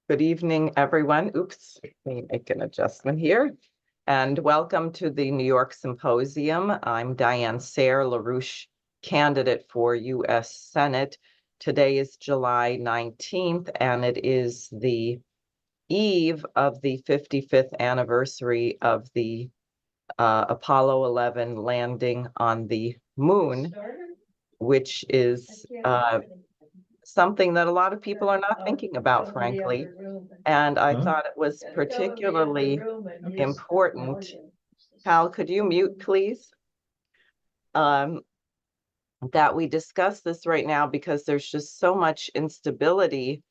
Good evening, everyone. Oops, let me make an adjustment here. And welcome to the New York Symposium. I'm Diane Sayre, LaRouche candidate for U.S. Senate. Today is July 19th, and it is the eve of the 55th anniversary of the Apollo 11 landing on the moon, which is something that a lot of people are not thinking about, frankly. And I thought it was particularly important. Hal, could you mute, please? That we discuss this right now because there's just so much instability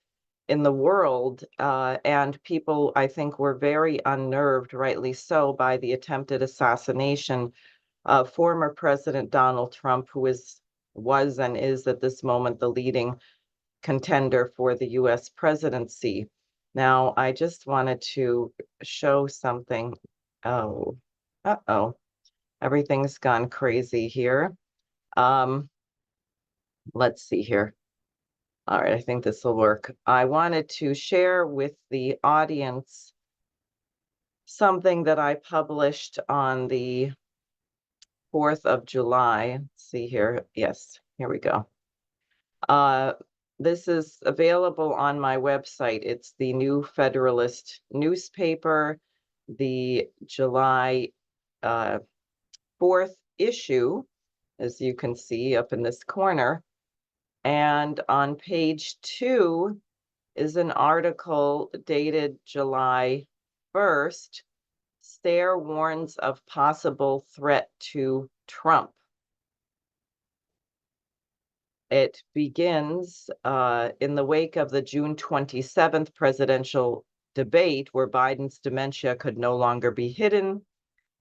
in the world, and people, I think, were very unnerved, rightly so, by the attempted assassination of former President Donald Trump, who was and is at this moment the leading contender for the U.S. presidency. Now, I just wanted to show something. Oh, everything's gone crazy here. Let's see here. All right, I think this will work. I wanted to share with the audience something that I published on the 4th of July. Let's see here. Yes, here we go. This is available on my website. It's the New Federalist newspaper, the July 4th issue, as you can see up in this corner. And on page 2 is an article dated July 1st. Sayre warns of possible threat to Trump. It begins in the wake of the June 27th presidential debate, where Biden's dementia could no longer be hidden,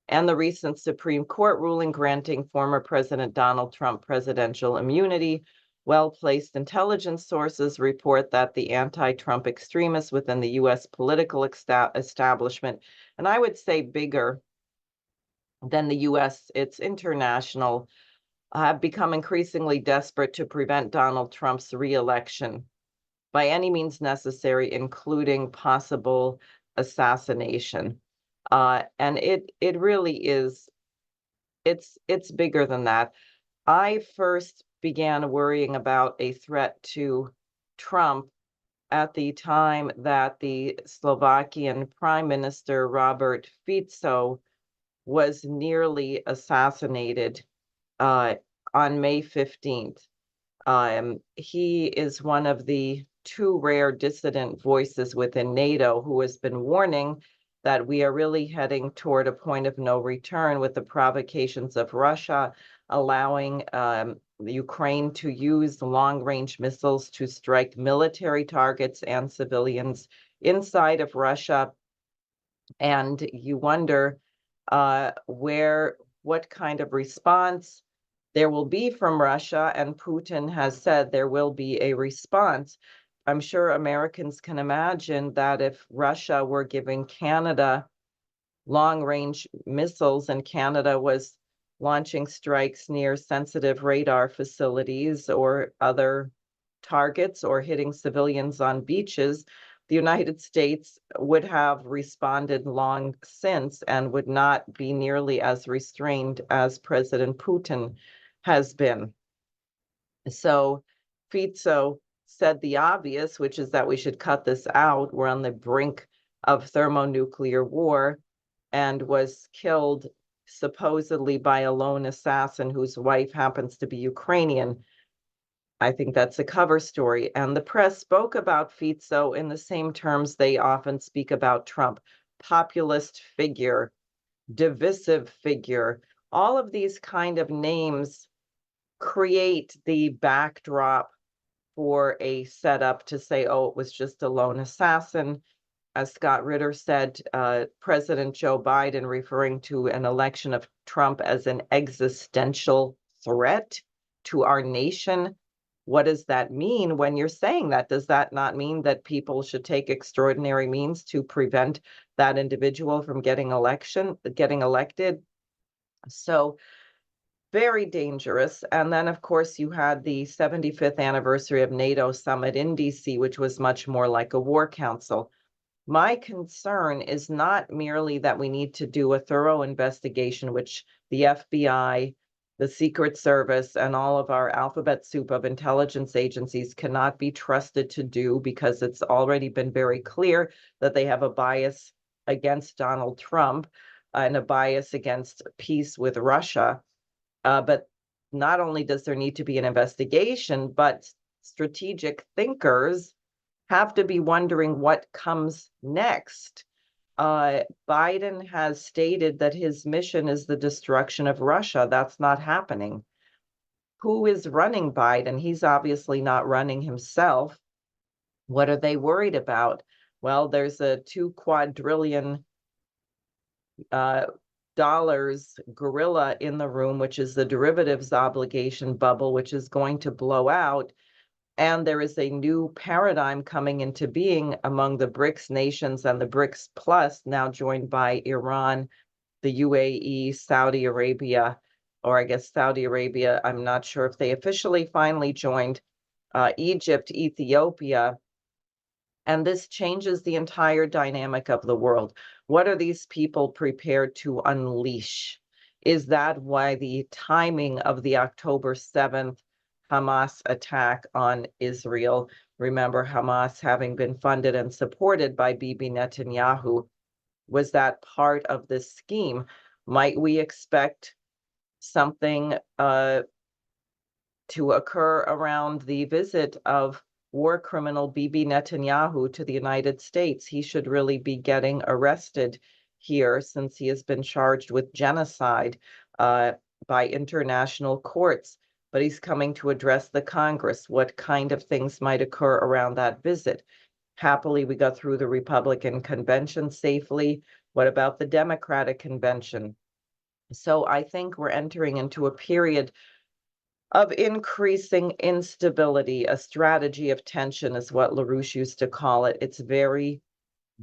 and the recent Supreme Court ruling granting former President Donald Trump presidential immunity. Well-placed intelligence sources report that the anti-Trump extremists within the U.S. political establishment, and I would say bigger than the U.S., it's international, have become increasingly desperate to prevent Donald Trump's re-election by any means necessary, including possible assassination. And it really is, it's bigger than that. I first began worrying about a threat to Trump at the time that the Slovakian Prime Minister Robert Fico was nearly assassinated on May 15th. He is one of the two rare dissident voices within NATO who has been warning that we are really heading toward a point of no return with the provocations of Russia, allowing Ukraine to use long-range missiles to strike military targets and civilians inside of Russia. And you wonder what kind of response there will be from Russia, and Putin has said there will be a response. I'm sure Americans can imagine that if Russia were giving Canada long-range missiles and Canada was launching strikes near sensitive radar facilities or other targets or hitting civilians on beaches, the United States would have responded long since and would not be nearly as restrained as President Putin has been. So Fico said the obvious, which is that we should cut this out. We're on the brink of thermonuclear war, and was killed supposedly by a lone assassin whose wife happens to be Ukrainian. I think that's a cover story. And the press spoke about Fico in the same terms they often speak about Trump: populist figure, divisive figure. All of these kind of names create the backdrop for a setup to say, oh, it was just a lone assassin. As Scott Ritter said, President Joe Biden referring to an election of Trump as an existential threat to our nation. What does that mean when you're saying that? Does that not mean that people should take extraordinary means to prevent that individual from getting elected? So very dangerous. And then, of course, you had the 75th anniversary of NATO summit in DC, which was much more like a war council. My concern is not merely that we need to do a thorough investigation, which the FBI, the Secret Service, and all of our alphabet soup of intelligence agencies cannot be trusted to do, because it's already been very clear that they have a bias against Donald Trump and a bias against peace with Russia. But not only does there need to be an investigation, but strategic thinkers have to be wondering what comes next. Biden has stated that his mission is the destruction of Russia. That's not happening. Who is running Biden? He's obviously not running himself. What are they worried about? Well, there's a $2 quadrillion dollars gorilla in the room, which is the derivatives obligation bubble, which is going to blow out. And there is a new paradigm coming into being among the BRICS nations and the BRICS Plus, now joined by Iran, the UAE, Saudi Arabia, or I guess Saudi Arabia, I'm not sure if they officially finally joined, Egypt, Ethiopia. And this changes the entire dynamic of the world. What are these people prepared to unleash? Is that why the timing of the October 7th Hamas attack on Israel? Remember, Hamas having been funded and supported by Bibi Netanyahu. Was that part of this scheme? Might we expect something to occur around the visit of war criminal Bibi Netanyahu to the United States? He should really be getting arrested here, since he has been charged with genocide by international courts. But he's coming to address the Congress. What kind of things might occur around that visit? Happily, we got through the Republican convention safely. What about the Democratic convention? So I think we're entering into a period of increasing instability. A strategy of tension is what LaRouche used to call it. It's very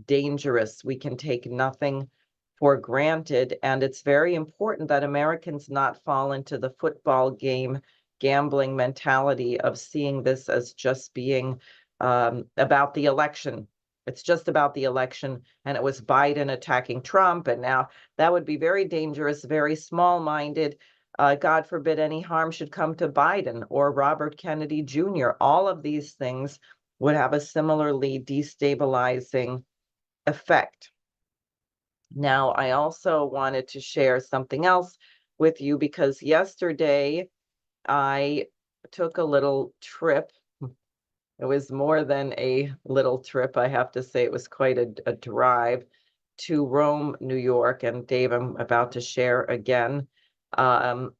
dangerous. We can take nothing for granted, and it's very important that Americans not fall into the football game gambling mentality of seeing this as just being about the election. It's just about the election, and it was Biden attacking Trump, and now that would be very dangerous, very small-minded. God forbid any harm should come to Biden or Robert Kennedy Jr. All of these things would have a similarly destabilizing effect. Now, I also wanted to share something else with you, because yesterday I took a little trip. It was more than a little trip, I have to say. It was quite a drive to Rome, New York, and Dave, I'm about to share again, to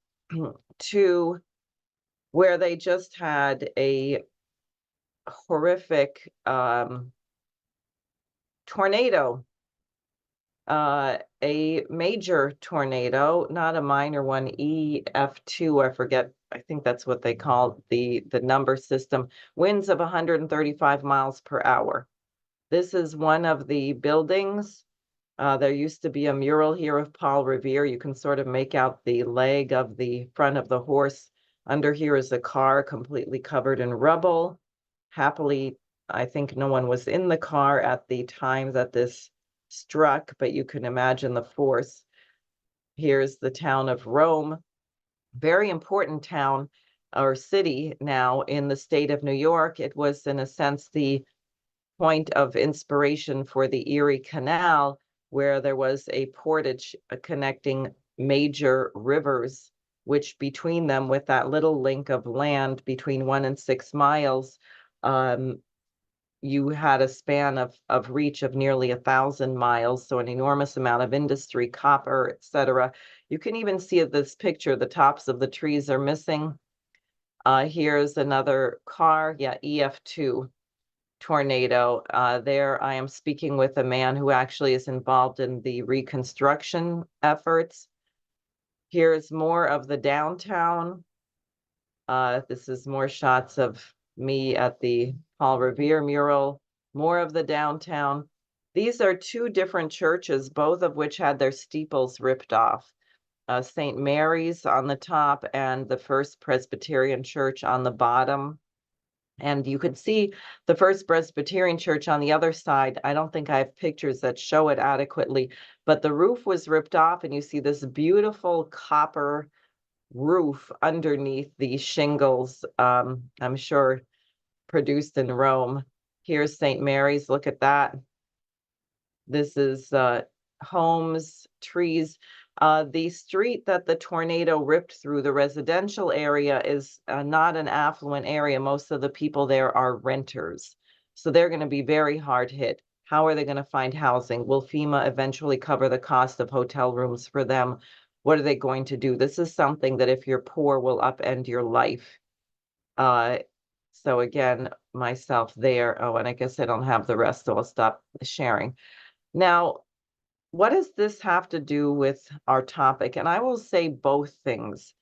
where they just had a horrific tornado, a major tornado, not a minor one, EF2, I forget, I think that's what they call the number system, winds of 135 miles per hour. This is one of the buildings. There used to be a mural here of Paul Revere. You can sort of make out the leg of the front of the horse. Under here is a car completely covered in rubble. Happily, I think no one was in the car at the time that this struck, but you can imagine the force. Here's the town of Rome, very important town or city now in the state of New York. It was, in a sense, the point of inspiration for the Erie Canal, where there was a portage connecting major rivers, which between them, with that little link of land between 1 and 6 miles, you had a span of reach of nearly 1,000 miles, so an enormous amount of industry, copper, etc. You can even see at this picture, the tops of the trees are missing. Here's another car, yeah, EF2 tornado. There I am speaking with a man who actually is involved in the reconstruction efforts. Here's more of the downtown. This is more shots of me at the Paul Revere mural, more of the downtown. These are 2 different churches, both of which had their steeples ripped off. St. Mary's on the top and the First Presbyterian Church on the bottom. And you could see the First Presbyterian Church on the other side. I don't think I have pictures that show it adequately, but the roof was ripped off, and you see this beautiful copper roof underneath these shingles, I'm sure produced in Rome. Here's St. Mary's. Look at that. This is homes, trees. The street that the tornado ripped through, the residential area, is not an affluent area. Most of the people there are renters. So they're going to be very hard hit. How are they going to find housing? Will FEMA eventually cover the cost of hotel rooms for them? What are they going to do? This is something that if you're poor will upend your life. So again, myself there. Oh, and I guess I don't have the rest, so I'll stop sharing. Now, what does this have to do with our topic? And I will say both things.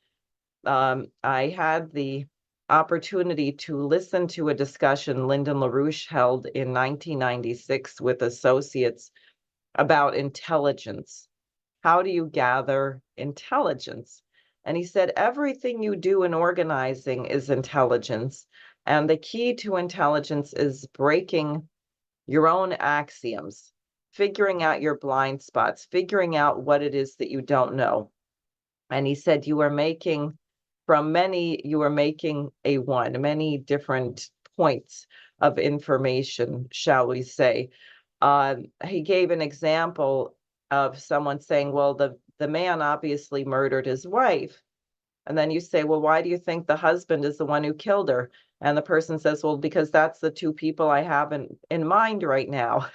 I had the opportunity to listen to a discussion Lyndon LaRouche held in 1996 with associates about intelligence. How do you gather intelligence? And he said, everything you do in organizing is intelligence. And the key to intelligence is breaking your own axioms, figuring out your blind spots, figuring out what it is that you don't know. And he said, you are making many different points of information, shall we say. He gave an example of someone saying, well, the man obviously murdered his wife. And then you say, well, why do you think the husband is the one who killed her? And the person says, well, because that's the two people I have in mind right now.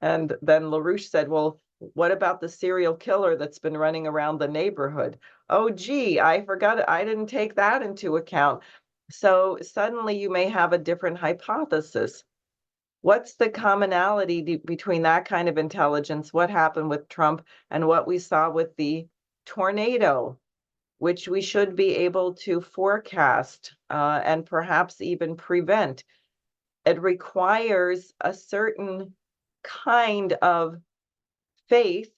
And then LaRouche said, well, what about the serial killer that's been running around the neighborhood? Oh, gee, I forgot. I didn't take that into account. So suddenly you may have a different hypothesis. What's the commonality between that kind of intelligence, what happened with Trump, and what we saw with the tornado, which we should be able to forecast and perhaps even prevent? It requires a certain kind of faith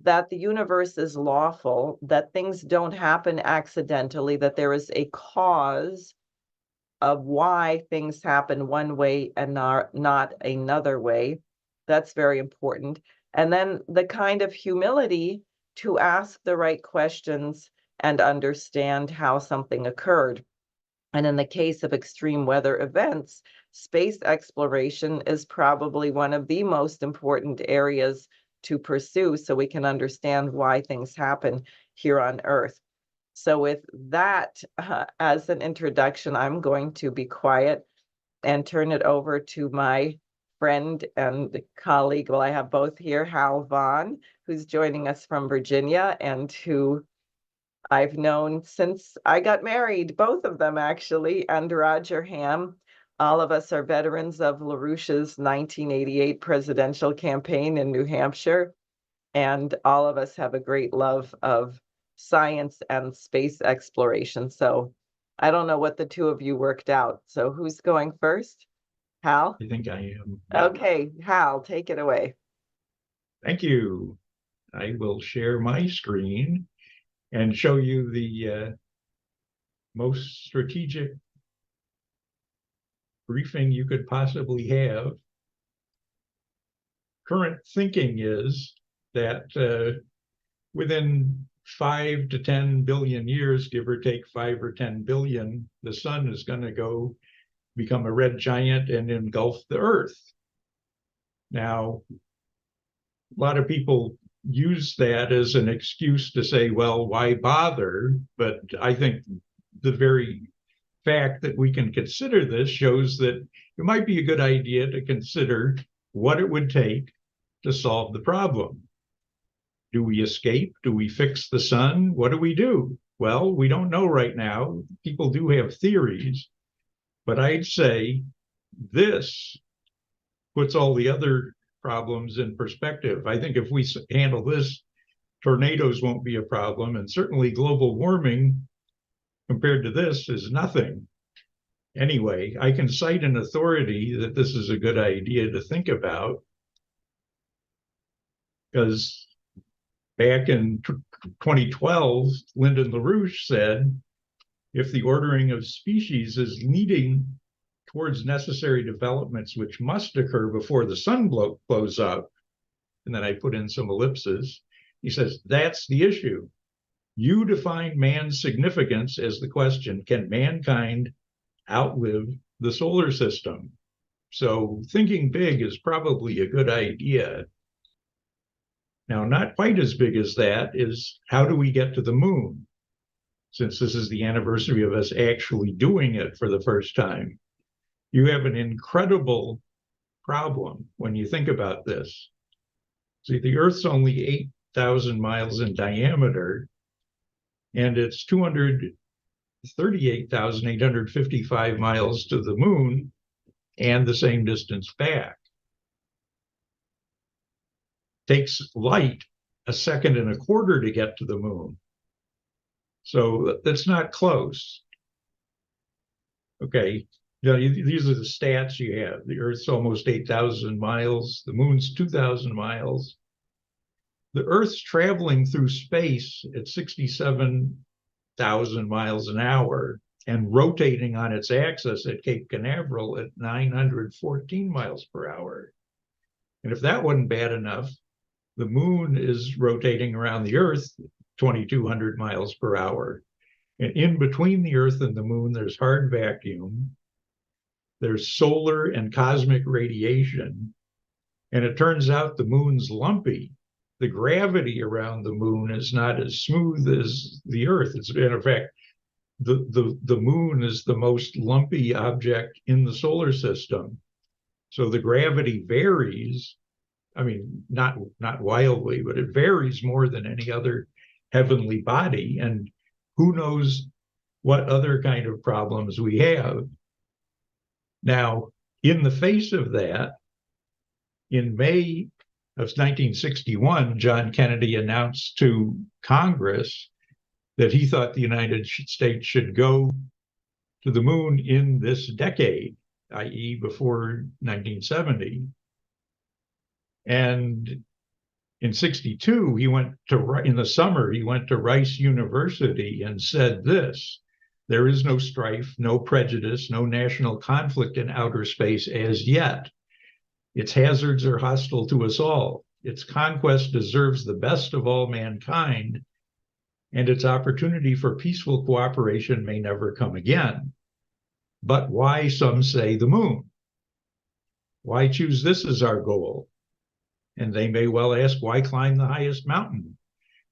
that the universe is lawful, that things don't happen accidentally, that there is a cause of why things happen one way and not another way. That's very important. And then the kind of humility to ask the right questions and understand how something occurred. And in the case of extreme weather events, space exploration is probably one of the most important areas to pursue so we can understand why things happen here on Earth. So with that as an introduction, I'm going to be quiet and turn it over to my friend and colleague. Well, I have both here, Hal Vaughn, who's joining us from Virginia and who I've known since I got married, both of them actually, and Roger Ham. All of us are veterans of LaRouche's 1988 presidential campaign in New Hampshire, and all of us have a great love of science and space exploration. So I don't know what the two of you worked out. So who's going first? Hal? I think I am. Okay, Hal, take it away. Thank you. I will share my screen and show you the most strategic briefing you could possibly have. Current thinking is that within 5 to 10 billion years, give or take 5 or 10 billion, the sun is going to become a red giant and engulf the Earth. Now, a lot of people use that as an excuse to say, well, why bother? But I think the very fact that we can consider this shows that it might be a good idea to consider what it would take to solve the problem. Do we escape? Do we fix the sun? What do we do? Well, we don't know right now. People do have theories, but I'd say this puts all the other problems in perspective. I think if we handle this, tornadoes won't be a problem, and certainly global warming compared to this is nothing. Anyway, I can cite an authority that this is a good idea to think about, because Back in 2012, Lyndon LaRouche said, if the ordering of species is leading towards necessary developments which must occur before the sun blows up, and then I put in some ellipses, he says, that's the issue. You define man's significance as the question, can mankind outlive the solar system? So thinking big is probably a good idea. Now, not quite as big as that is, how do we get to the moon? Since this is the anniversary of us actually doing it for the first time, you have an incredible problem when you think about this. See, the Earth's only 8,000 miles in diameter, and it's 238,855 miles to the moon and the same distance back. Takes light a second and a quarter to get to the moon. So that's not close. Okay, these are the stats you have. The Earth's almost 8,000 miles. The moon's 2,000 miles. The Earth's traveling through space at 67,000 miles an hour and rotating on its axis at Cape Canaveral at 914 miles per hour. And if that wasn't bad enough, the moon is rotating around the Earth 2,200 miles per hour. And in between the Earth and the moon, there's hard vacuum. There's solar and cosmic radiation. And it turns out the moon's lumpy. The gravity around the moon is not as smooth as the Earth. It's, in fact, the moon is the most lumpy object in the solar system. So the gravity varies. I mean, not wildly, but it varies more than any other heavenly body. And who knows what other kind of problems we have. Now, in the face of that, in May of 1961, John Kennedy announced to Congress that he thought the United States should go to the moon in this decade, i.e. before 1970. And in 62, in the summer, he went to Rice University and said this: there is no strife, no prejudice, no national conflict in outer space as yet. Its hazards are hostile to us all. Its conquest deserves the best of all mankind, and its opportunity for peaceful cooperation may never come again. But why, some say, the moon? Why choose this as our goal? And they may well ask, why climb the highest mountain?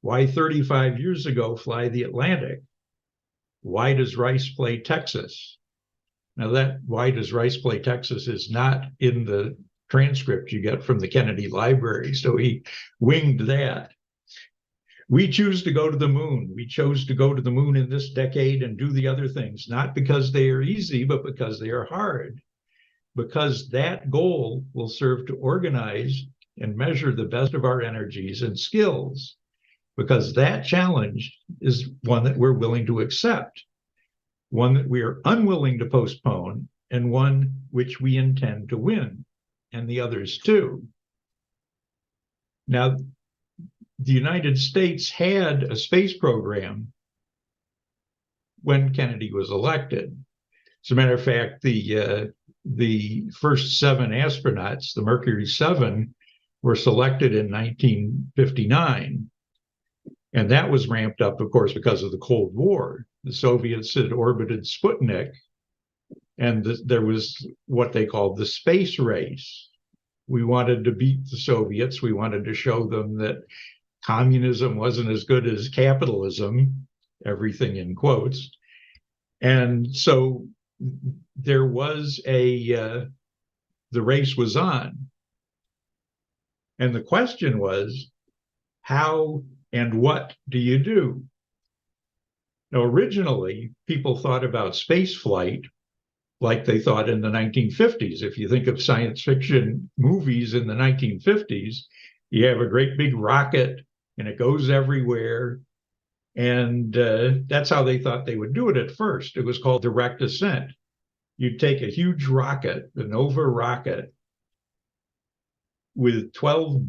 Why 35 years ago fly the Atlantic? Why does Rice play Texas? Now that why does Rice play Texas is not in the transcript you get from the Kennedy Library, so he winged that. We choose to go to the moon. We chose to go to the moon in this decade and do the other things, not because they are easy, but because they are hard. Because that goal will serve to organize and measure the best of our energies and skills, because that challenge is one that we're willing to accept, one that we are unwilling to postpone, and one which we intend to win, and the others too. Now, the United States had a space program when Kennedy was elected. As a matter of fact, the first 7 astronauts, the Mercury 7, were selected in 1959. And that was ramped up, of course, because of the Cold War. The Soviets had orbited Sputnik, and there was what they called the space race. We wanted to beat the Soviets. We wanted to show them that communism wasn't as good as capitalism, everything in quotes. And so there was the race was on. And the question was, how and what do you do? Now, originally, people thought about space flight like they thought in the 1950s. If you think of science fiction movies in the 1950s, you have a great big rocket and it goes everywhere. And that's how they thought they would do it at first. It was called direct ascent. You'd take a huge rocket, the Nova rocket, with 12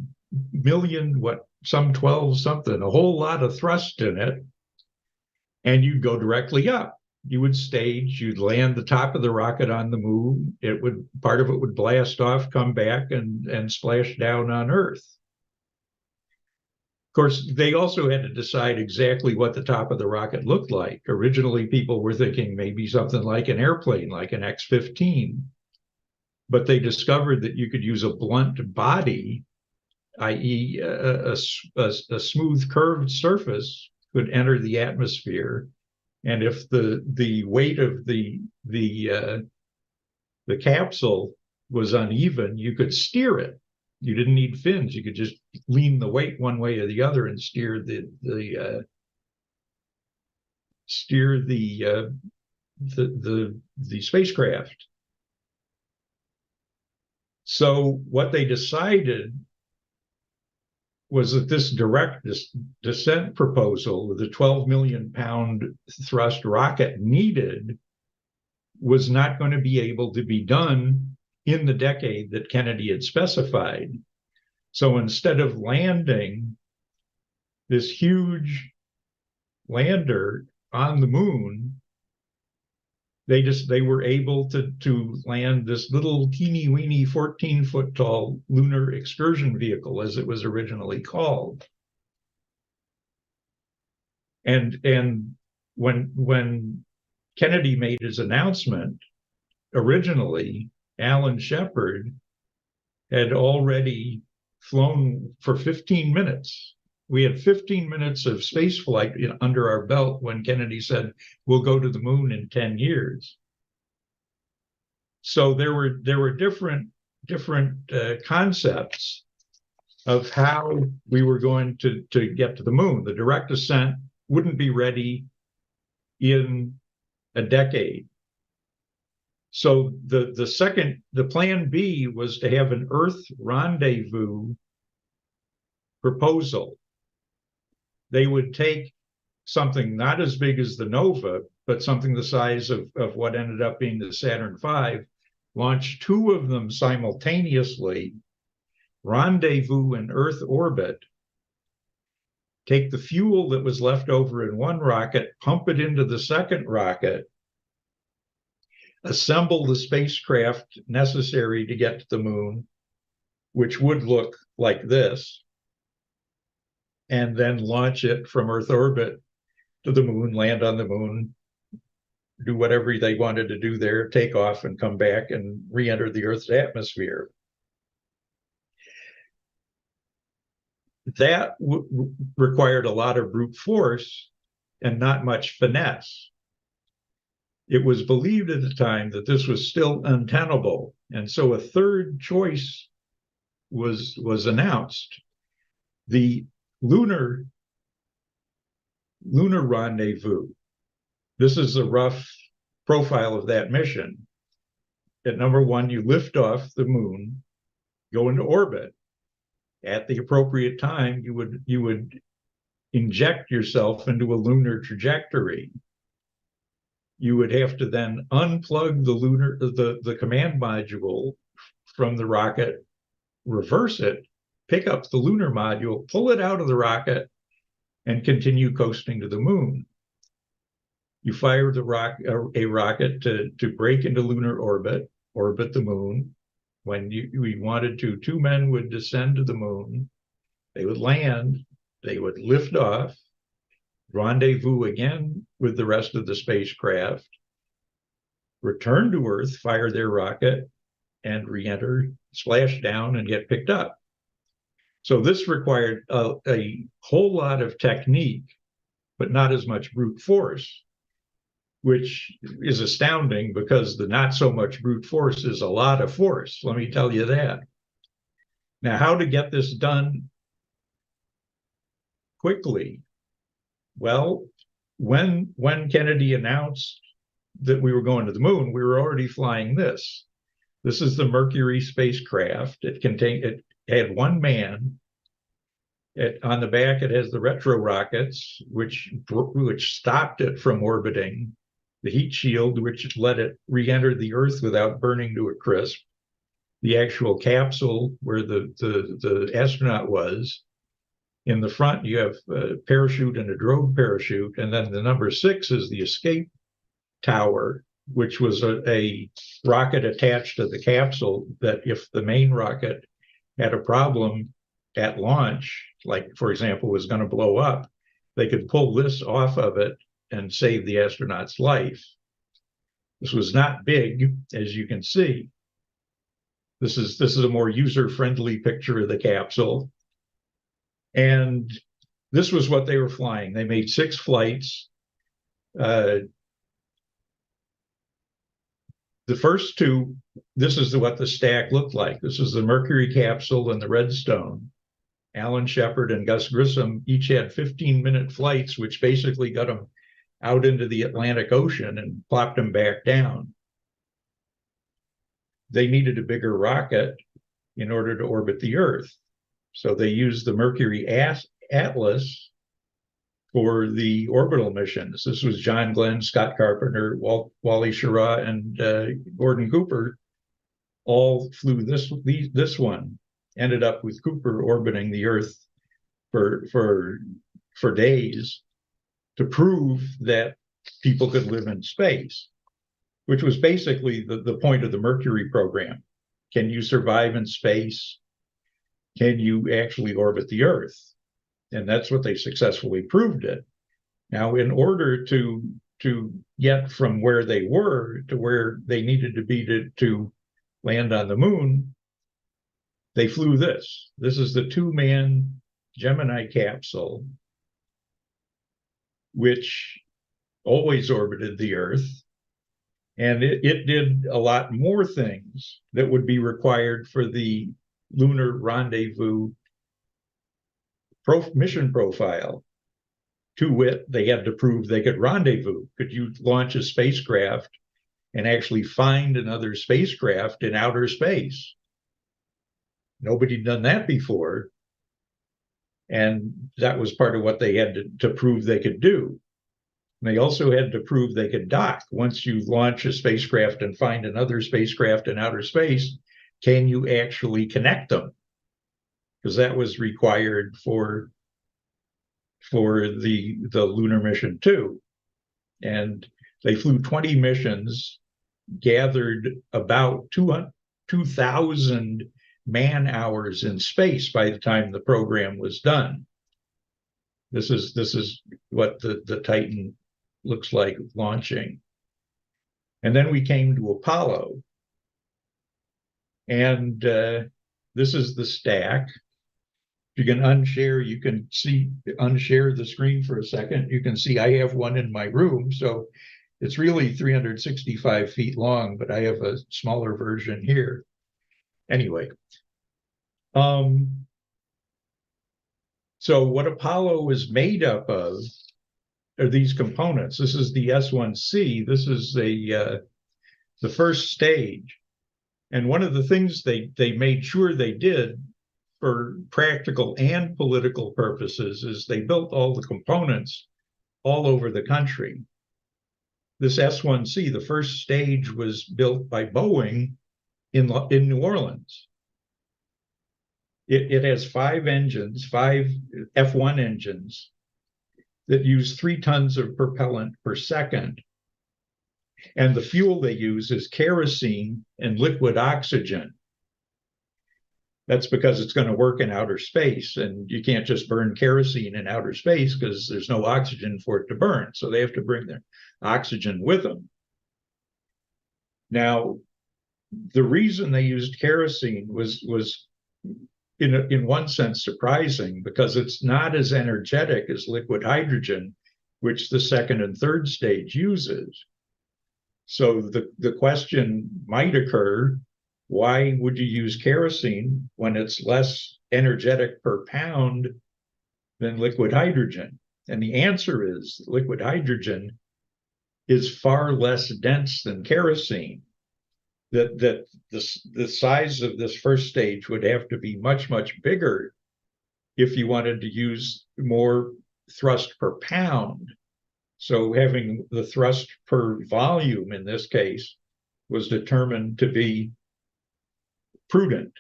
million, some 12 something, a whole lot of thrust in it, and you'd go directly up. You would stage, you'd land the top of the rocket on the moon. Part of it would blast off, come back, and splash down on Earth. Of course, they also had to decide exactly what the top of the rocket looked like. Originally, people were thinking maybe something like an airplane, like an X-15. But they discovered that you could use a blunt body, i.e., a smooth curved surface could enter the atmosphere. And if the weight of the capsule was uneven, you could steer it. You didn't need fins. You could just lean the weight one way or the other and steer the spacecraft. So what they decided was that this direct descent proposal with a 12 million pound thrust rocket needed was not going to be able to be done in the decade that Kennedy had specified. So instead of landing this huge lander on the moon, they were able to land this little teeny weeny 14-foot tall lunar excursion vehicle, as it was originally called. And when Kennedy made his announcement, originally Alan Shepard had already flown for 15 minutes. We had 15 minutes of space flight under our belt when Kennedy said, we'll go to the moon in 10 years. So there were different concepts of how we were going to get to the moon. The direct ascent wouldn't be ready in a decade. So the plan B was to have an Earth rendezvous proposal. They would take something not as big as the Nova, but something the size of what ended up being the Saturn V, launch two of them simultaneously, rendezvous in Earth orbit, take the fuel that was left over in one rocket, pump it into the second rocket, assemble the spacecraft necessary to get to the moon, which would look like this, and then launch it from Earth orbit to the moon, land on the moon, do whatever they wanted to do there, take off and come back and re-enter the Earth's atmosphere. That required a lot of brute force and not much finesse. It was believed at the time that this was still untenable, and so a third choice was announced. The lunar rendezvous. This is a rough profile of that mission. At number one, you lift off the moon, go into orbit. At the appropriate time, you would inject yourself into a lunar trajectory. You would have to then unplug the command module from the rocket, reverse it, pick up the lunar module, pull it out of the rocket, and continue coasting to the moon. You fire a rocket to break into lunar orbit the moon. When we wanted to, two men would descend to the moon. They would land, they would lift off, rendezvous again with the rest of the spacecraft, return to Earth, fire their rocket, and re-enter, splash down, and get picked up. So this required a whole lot of technique, but not as much brute force, which is astounding because the not so much brute force is a lot of force. Let me tell you that. Now, how to get this done quickly? Well, when Kennedy announced that we were going to the moon, we were already flying this. This is the Mercury spacecraft. It had one man. On the back, it has the retro rockets, which stopped it from orbiting, the heat shield, which let it re-enter the Earth without burning to a crisp, the actual capsule where the astronaut was. In the front, you have a parachute and a drogue parachute. And then the number 6 is the escape tower, which was a rocket attached to the capsule that if the main rocket had a problem at launch, like, for example, was going to blow up, they could pull this off of it and save the astronaut's life. This was not big, as you can see. This is a more user-friendly picture of the capsule. And this was what they were flying. They made 6 flights. The first 2, this is what the stack looked like. This is the Mercury capsule and the Redstone. Alan Shepard and Gus Grissom each had 15-minute flights, which basically got them out into the Atlantic Ocean and plopped them back down. They needed a bigger rocket in order to orbit the Earth. So they used the Mercury Atlas for the orbital missions. This was John Glenn, Scott Carpenter, Wally Schirra, and Gordon Cooper all flew this one. Ended up with Cooper orbiting the Earth for days to prove that people could live in space, which was basically the point of the Mercury program. Can you survive in space? Can you actually orbit the Earth? And that's what they successfully proved it. Now, in order to get from where they were to where they needed to be to land on the moon, they flew this. This is the 2-man Gemini capsule, which always orbited the Earth. And it did a lot more things that would be required for the lunar rendezvous mission profile. To wit, they had to prove they could rendezvous. Could you launch a spacecraft and actually find another spacecraft in outer space? Nobody'd done that before. And that was part of what they had to prove they could do. They also had to prove they could dock. Once you launch a spacecraft and find another spacecraft in outer space, can you actually connect them? Because that was required for the lunar mission too. And they flew 20 missions, gathered about 2,000 man hours in space by the time the program was done. This is what the Titan looks like launching. And then we came to Apollo. And this is the stack. If you can unshare, you can see, unshare the screen for a second. You can see I have one in my room. So it's really 365 feet long, but I have a smaller version here. Anyway. So what Apollo is made up of are these components. This is the S1C. This is the first stage. And one of the things they made sure they did for practical and political purposes is they built all the components all over the country. This S1C, the first stage, was built by Boeing in New Orleans. It has 5 engines, 5 F1 engines that use 3 tons of propellant per second. And the fuel they use is kerosene and liquid oxygen. That's because it's going to work in outer space, and you can't just burn kerosene in outer space because there's no oxygen for it to burn. So they have to bring their oxygen with them. Now, the reason they used kerosene was in one sense surprising, because it's not as energetic as liquid hydrogen, which the second and third stage uses. So the question might occur, why would you use kerosene when it's less energetic per pound than liquid hydrogen? And the answer is liquid hydrogen is far less dense than kerosene. That the size of this first stage would have to be much, much bigger if you wanted to use more thrust per pound. So having the thrust per volume in this case was determined to be prudent.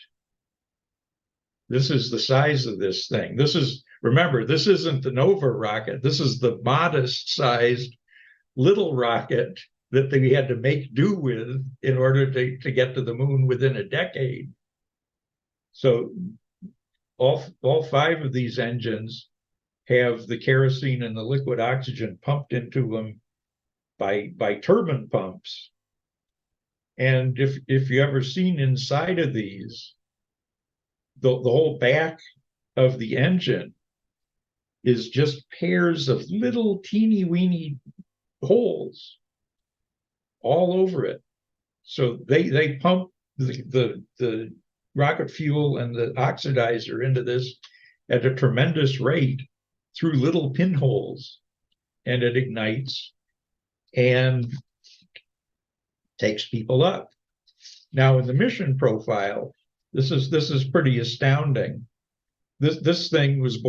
This is the size of this thing. Remember, this isn't the Nova rocket. This is the modest sized little rocket that they had to make do with in order to get to the moon within a decade. So all five of these engines have the kerosene and the liquid oxygen pumped into them by turbine pumps. And if you ever seen inside of these, the whole back of the engine is just pairs of little teeny weeny holes all over it. So they pump the rocket fuel and the oxidizer into this at a tremendous rate through little pinholes, and it ignites and takes people up. Now, in the mission profile, this is pretty astounding. This thing was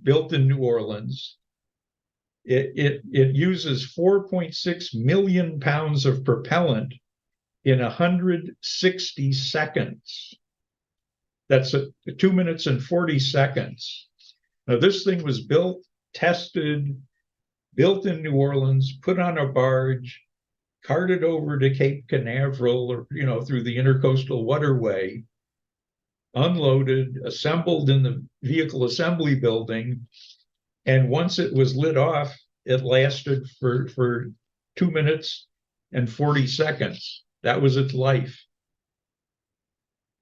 built in New Orleans. It uses 4.6 million pounds of propellant in 160 seconds. That's 2 minutes and 40 seconds. Now, this thing was tested, built in New Orleans, put on a barge, carted over to Cape Canaveral, or through the Intercoastal Waterway, unloaded, assembled in the vehicle assembly building, and once it was lit off, it lasted for 2 minutes and 40 seconds. That was its life.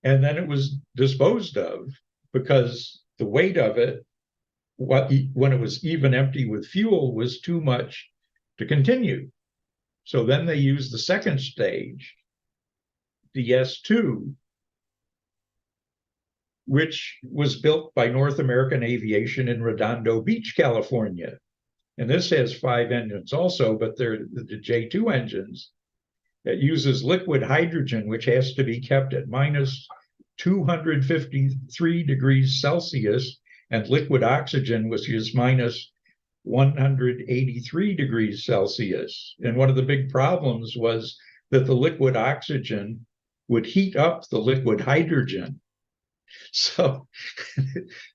And then it was disposed of because the weight of it, when it was even empty with fuel, was too much to continue. So then they used the second stage, the S2, which was built by North American Aviation in Redondo Beach, California. And this has 5 engines also, but they're the J2 engines. It uses liquid hydrogen, which has to be kept at minus 253 degrees Celsius, and liquid oxygen, which is minus 183 degrees Celsius. And one of the big problems was that the liquid oxygen would heat up the liquid hydrogen. So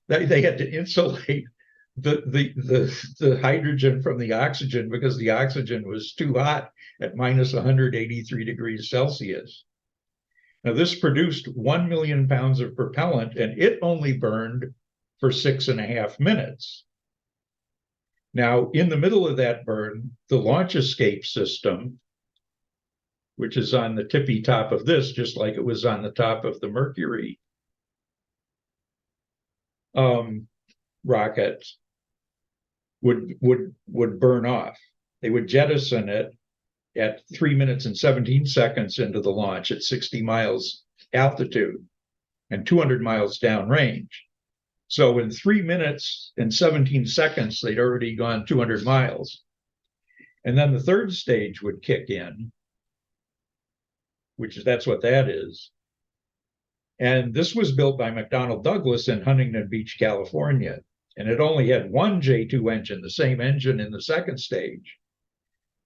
they had to insulate the hydrogen from the oxygen because the oxygen was too hot at minus 183 degrees Celsius. Now, this produced 1 million pounds of propellant, and it only burned for 6.5 minutes. Now, in the middle of that burn, the launch escape system, which is on the tippy top of this, just like it was on the top of the Mercury rocket, would burn off. They would jettison it at 3 minutes and 17 seconds into the launch at 60 miles altitude and 200 miles downrange. So in 3 minutes and 17 seconds, they'd already gone 200 miles. And then the third stage would kick in, that's what that is. And this was built by McDonnell Douglas in Huntington Beach, California. And it only had one J2 engine, the same engine in the second stage,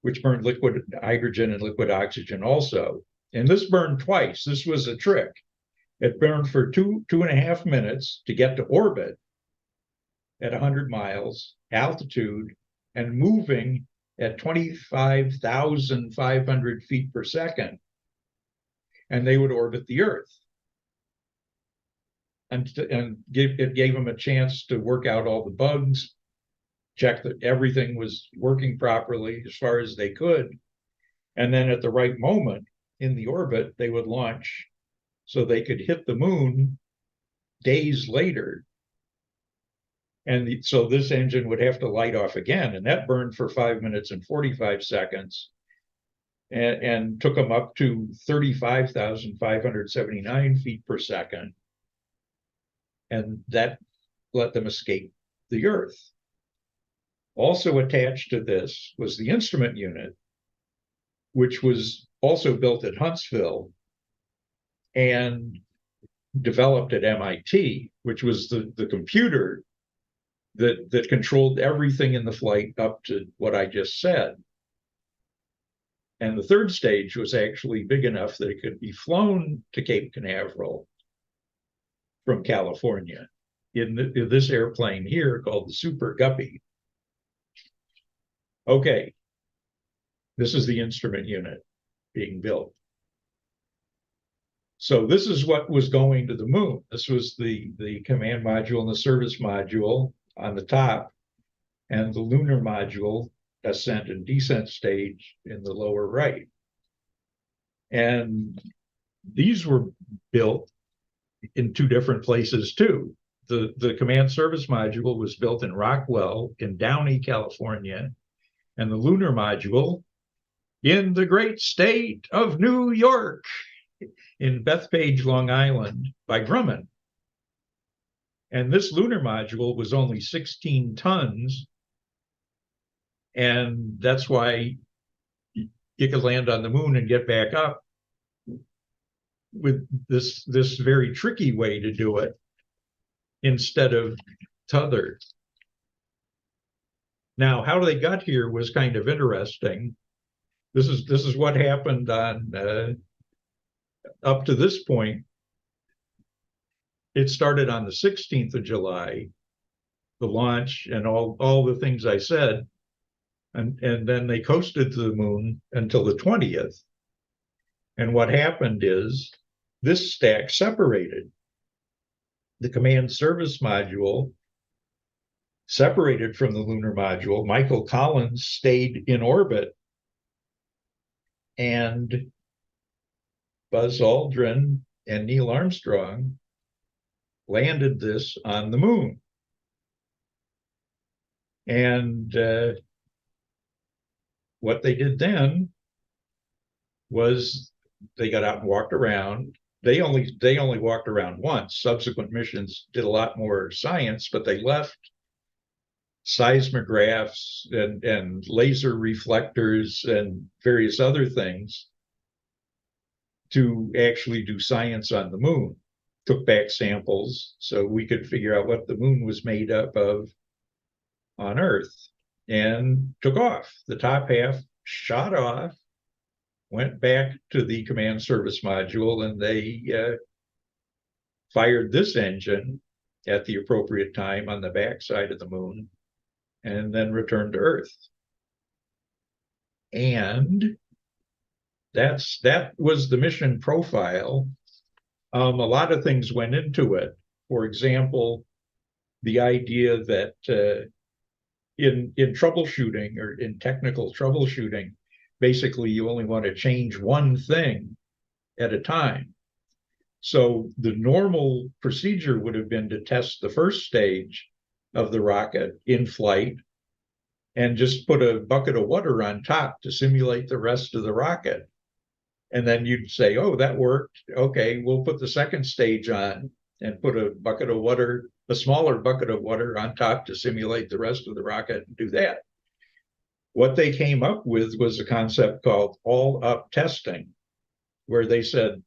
which burned liquid hydrogen and liquid oxygen also. And this burned twice. This was a trick. It burned for 2.5 minutes to get to orbit at 100 miles altitude and moving at 25,500 feet per second. And they would orbit the Earth. And it gave them a chance to work out all the bugs, check that everything was working properly as far as they could. And then at the right moment in the orbit, they would launch so they could hit the moon days later. And so this engine would have to light off again, and that burned for 5 minutes and 45 seconds and took them up to 35,579 feet per second. And that let them escape the Earth. Also attached to this was the instrument unit, which was also built at Huntsville and developed at MIT, which was the computer that controlled everything in the flight up to what I just said. And the third stage was actually big enough that it could be flown to Cape Canaveral from California in this airplane here called the Super Guppy. Okay, this is the instrument unit being built. So this is what was going to the moon. This was the command module and the service module on the top, and the lunar module ascent and descent stage in the lower right. And these were built in two different places too. The command service module was built in Rockwell in Downey, California, and the lunar module in the great state of New York in Bethpage, Long Island by Grumman. And this lunar module was only 16 tons. And that's why you could land on the moon and get back up with this very tricky way to do it instead of t'other. Now, how they got here was kind of interesting. This is what happened on up to this point. It started on the 16th of July, the launch and all the things I said, and then they coasted to the moon until the 20th. And what happened is this stack separated. The command service module separated from the lunar module. Michael Collins stayed in orbit, and Buzz Aldrin and Neil Armstrong landed this on the moon. And what they did then was they got out and walked around. They only walked around once. Subsequent missions did a lot more science, but they left seismographs and laser reflectors and various other things to actually do science on the moon. Took back samples so we could figure out what the moon was made up of on Earth, and took off. The top half shot off, went back to the command service module, and they fired this engine at the appropriate time on the backside of the moon, and then returned to Earth. And that was the mission profile. A lot of things went into it. For example, the idea that in troubleshooting or in technical troubleshooting, basically you only want to change one thing at a time. So the normal procedure would have been to test the first stage of the rocket in flight and just put a bucket of water on top to simulate the rest of the rocket. And then you'd say, oh, that worked. Okay, we'll put the second stage on and put a bucket of water, a smaller bucket of water on top to simulate the rest of the rocket and do that. What they came up with was a concept called all-up testing, where they said,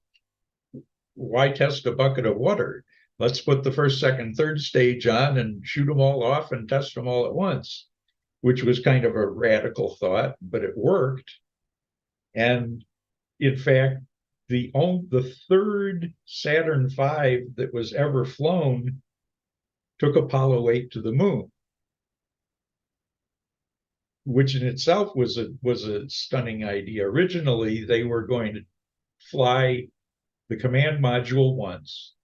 why test a bucket of water? Let's put the first, second, third stage on and shoot them all off and test them all at once, which was kind of a radical thought, but it worked. And in fact, the third Saturn V that was ever flown took Apollo 8 to the moon, which in itself was a stunning idea. Originally, they were going to fly the command module once,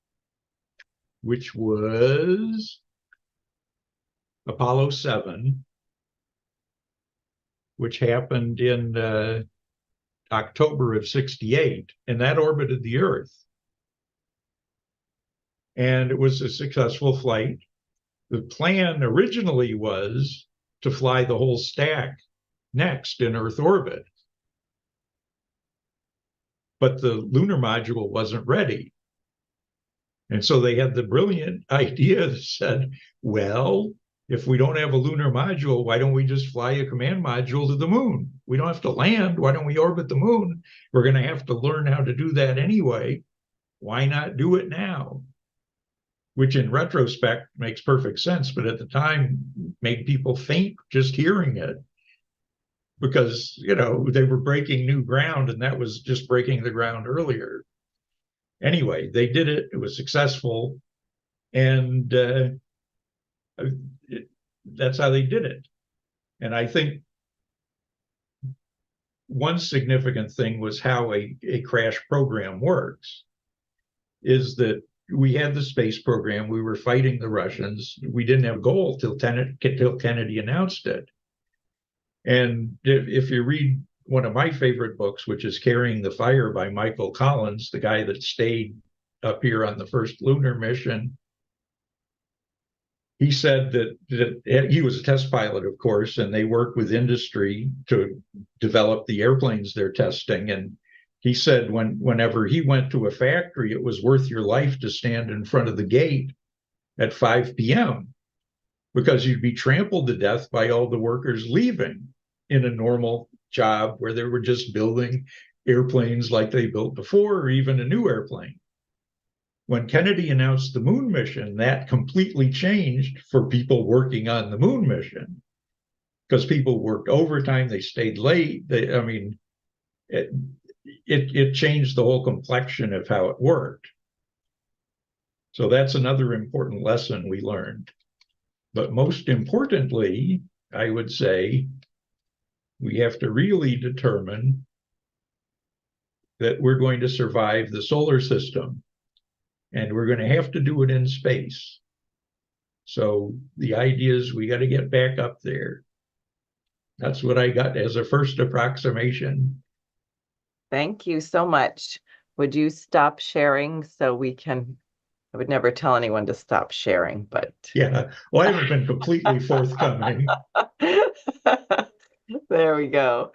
which was Apollo 7, which happened in October of 68, and that orbited the Earth. And it was a successful flight. The plan originally was to fly the whole stack next in Earth orbit. But the lunar module wasn't ready. And so they had the brilliant idea that said, well, if we don't have a lunar module, why don't we just fly a command module to the moon? We don't have to land. Why don't we orbit the moon? We're going to have to learn how to do that anyway. Why not do it now? Which in retrospect makes perfect sense, but at the time made people faint just hearing it, because, you know, they were breaking new ground, and that was just breaking the ground earlier. Anyway, they did it. It was successful. And it, that's how they did it. And I think one significant thing was how a crash program works, is that we had the space program, we were fighting the Russians. We didn't have gold till Kennedy announced it. And if you read one of my favorite books, which is Carrying the Fire by Michael Collins, the guy that stayed up here on the first lunar mission, he said that he was a test pilot, of course, and they work with industry to develop the airplanes they're testing. And he said whenever he went to a factory, it was worth your life to stand in front of the gate at 5 p.m. because you'd be trampled to death by all the workers leaving in a normal job where they were just building airplanes like they built before, or even a new airplane. When Kennedy announced the moon mission, that completely changed for people working on the moon mission, because people worked overtime, they stayed late. It changed the whole complexion of how it worked. So that's another important lesson we learned. But most importantly, I would say, we have to really determine that we're going to survive the solar system, and we're going to have to do it in space. So the idea is we got to get back up there. That's what I got as a first approximation. Thank you so much. Would you stop sharing so we can? I would never tell anyone to stop sharing, but Yeah, well, I haven't been completely forthcoming. there we go.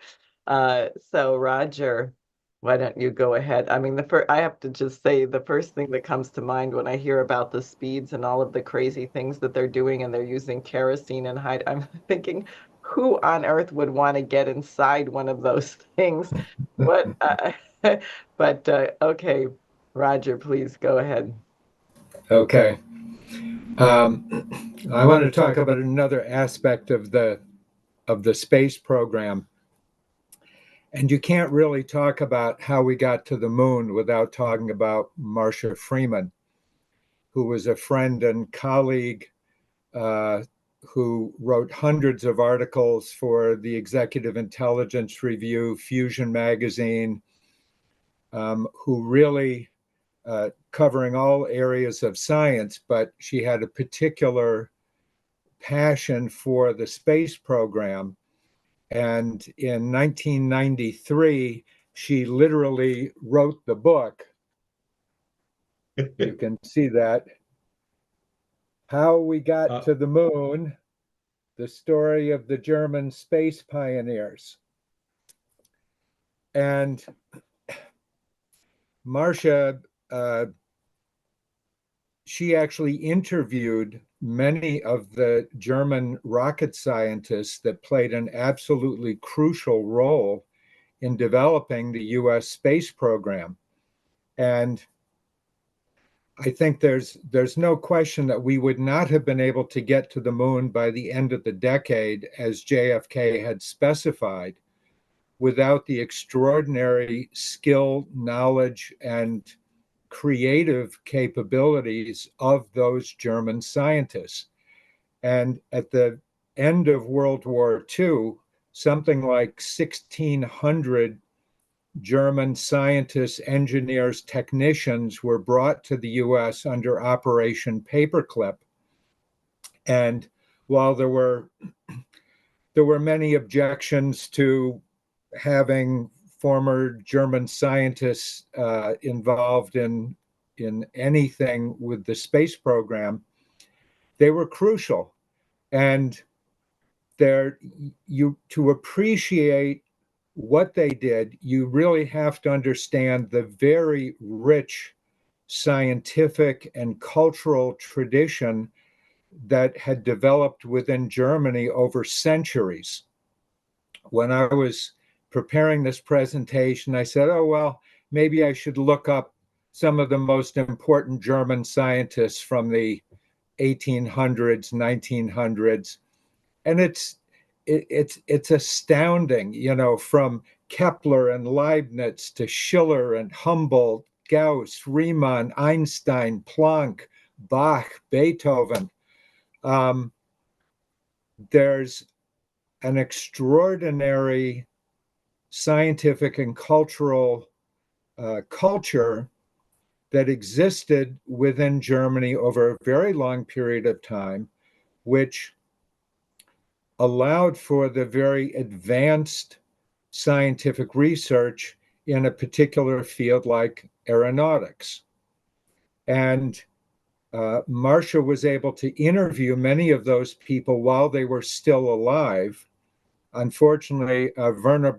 So Roger, why don't you go ahead? I mean, I have to just say the first thing that comes to mind when I hear about the speeds and all of the crazy things that they're doing, and they're using kerosene and hide, I'm thinking, who on earth would want to get inside one of those things? What? But okay, Roger, please go ahead. Okay. I want to talk about another aspect of the space program. And you can't really talk about how we got to the moon without talking about Marcia Freeman, who was a friend and colleague who wrote hundreds of articles for the Executive Intelligence Review, Fusion Magazine, who really covering all areas of science, but she had a particular passion for the space program. And in 1993, she literally wrote the book. You can see that. How We Got to the Moon, the story of the German space pioneers. And Marcia, she actually interviewed many of the German rocket scientists that played an absolutely crucial role in developing the US space program. And I think there's no question that we would not have been able to get to the moon by the end of the decade, as JFK had specified, without the extraordinary skill, knowledge, and creative capabilities of those German scientists. And at the end of World War II, something like 1,600 German scientists, engineers, technicians were brought to the US under Operation Paperclip. And while there were many objections to having former German scientists involved in anything with the space program, they were crucial. And to appreciate what they did, you really have to understand the very rich scientific and cultural tradition that had developed within Germany over centuries. When I was preparing this presentation, I said, oh, well, maybe I should look up some of the most important German scientists from the 1800s, 1900s. And it's astounding, from Kepler and Leibniz to Schiller and Humboldt, Gauss, Riemann, Einstein, Planck, Bach, Beethoven. There's an extraordinary scientific and cultural culture that existed within Germany over a very long period of time, which allowed for the very advanced scientific research in a particular field like aeronautics. And Marcia was able to interview many of those people while they were still alive. Unfortunately, Werner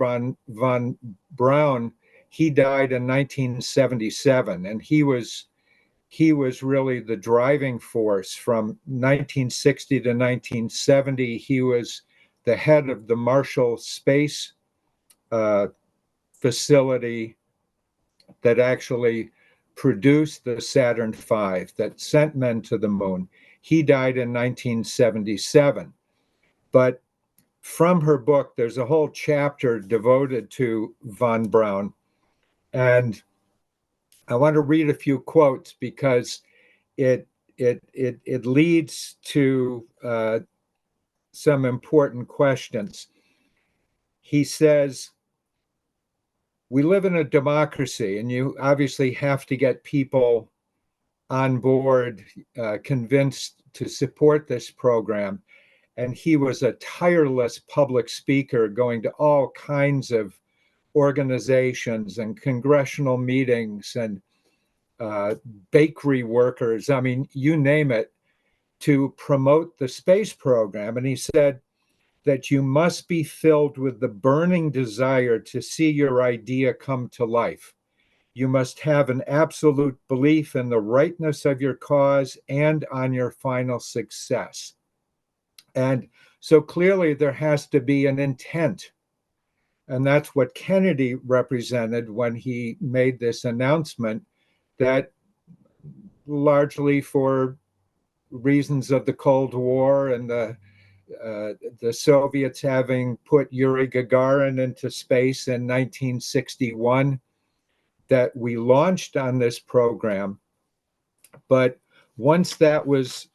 von Braun, he died in 1977, and he was really the driving force from 1960 to 1970. He was the head of the Marshall Space facility that actually produced the Saturn V that sent men to the moon. He died in 1977. But from her book, there's a whole chapter devoted to von Braun. And I want to read a few quotes because it leads to some important questions. He says, we live in a democracy, and you obviously have to get people on board, convinced to support this program. And he was a tireless public speaker, going to all kinds of organizations and congressional meetings and bakery workers. I mean, you name it, to promote the space program. And he said that you must be filled with the burning desire to see your idea come to life. You must have an absolute belief in the rightness of your cause and on your final success. And so clearly there has to be an intent. And that's what Kennedy represented when he made this announcement, that largely for reasons of the Cold War and the Soviets having put Yuri Gagarin into space in 1961, that we launched on this program. But once that was,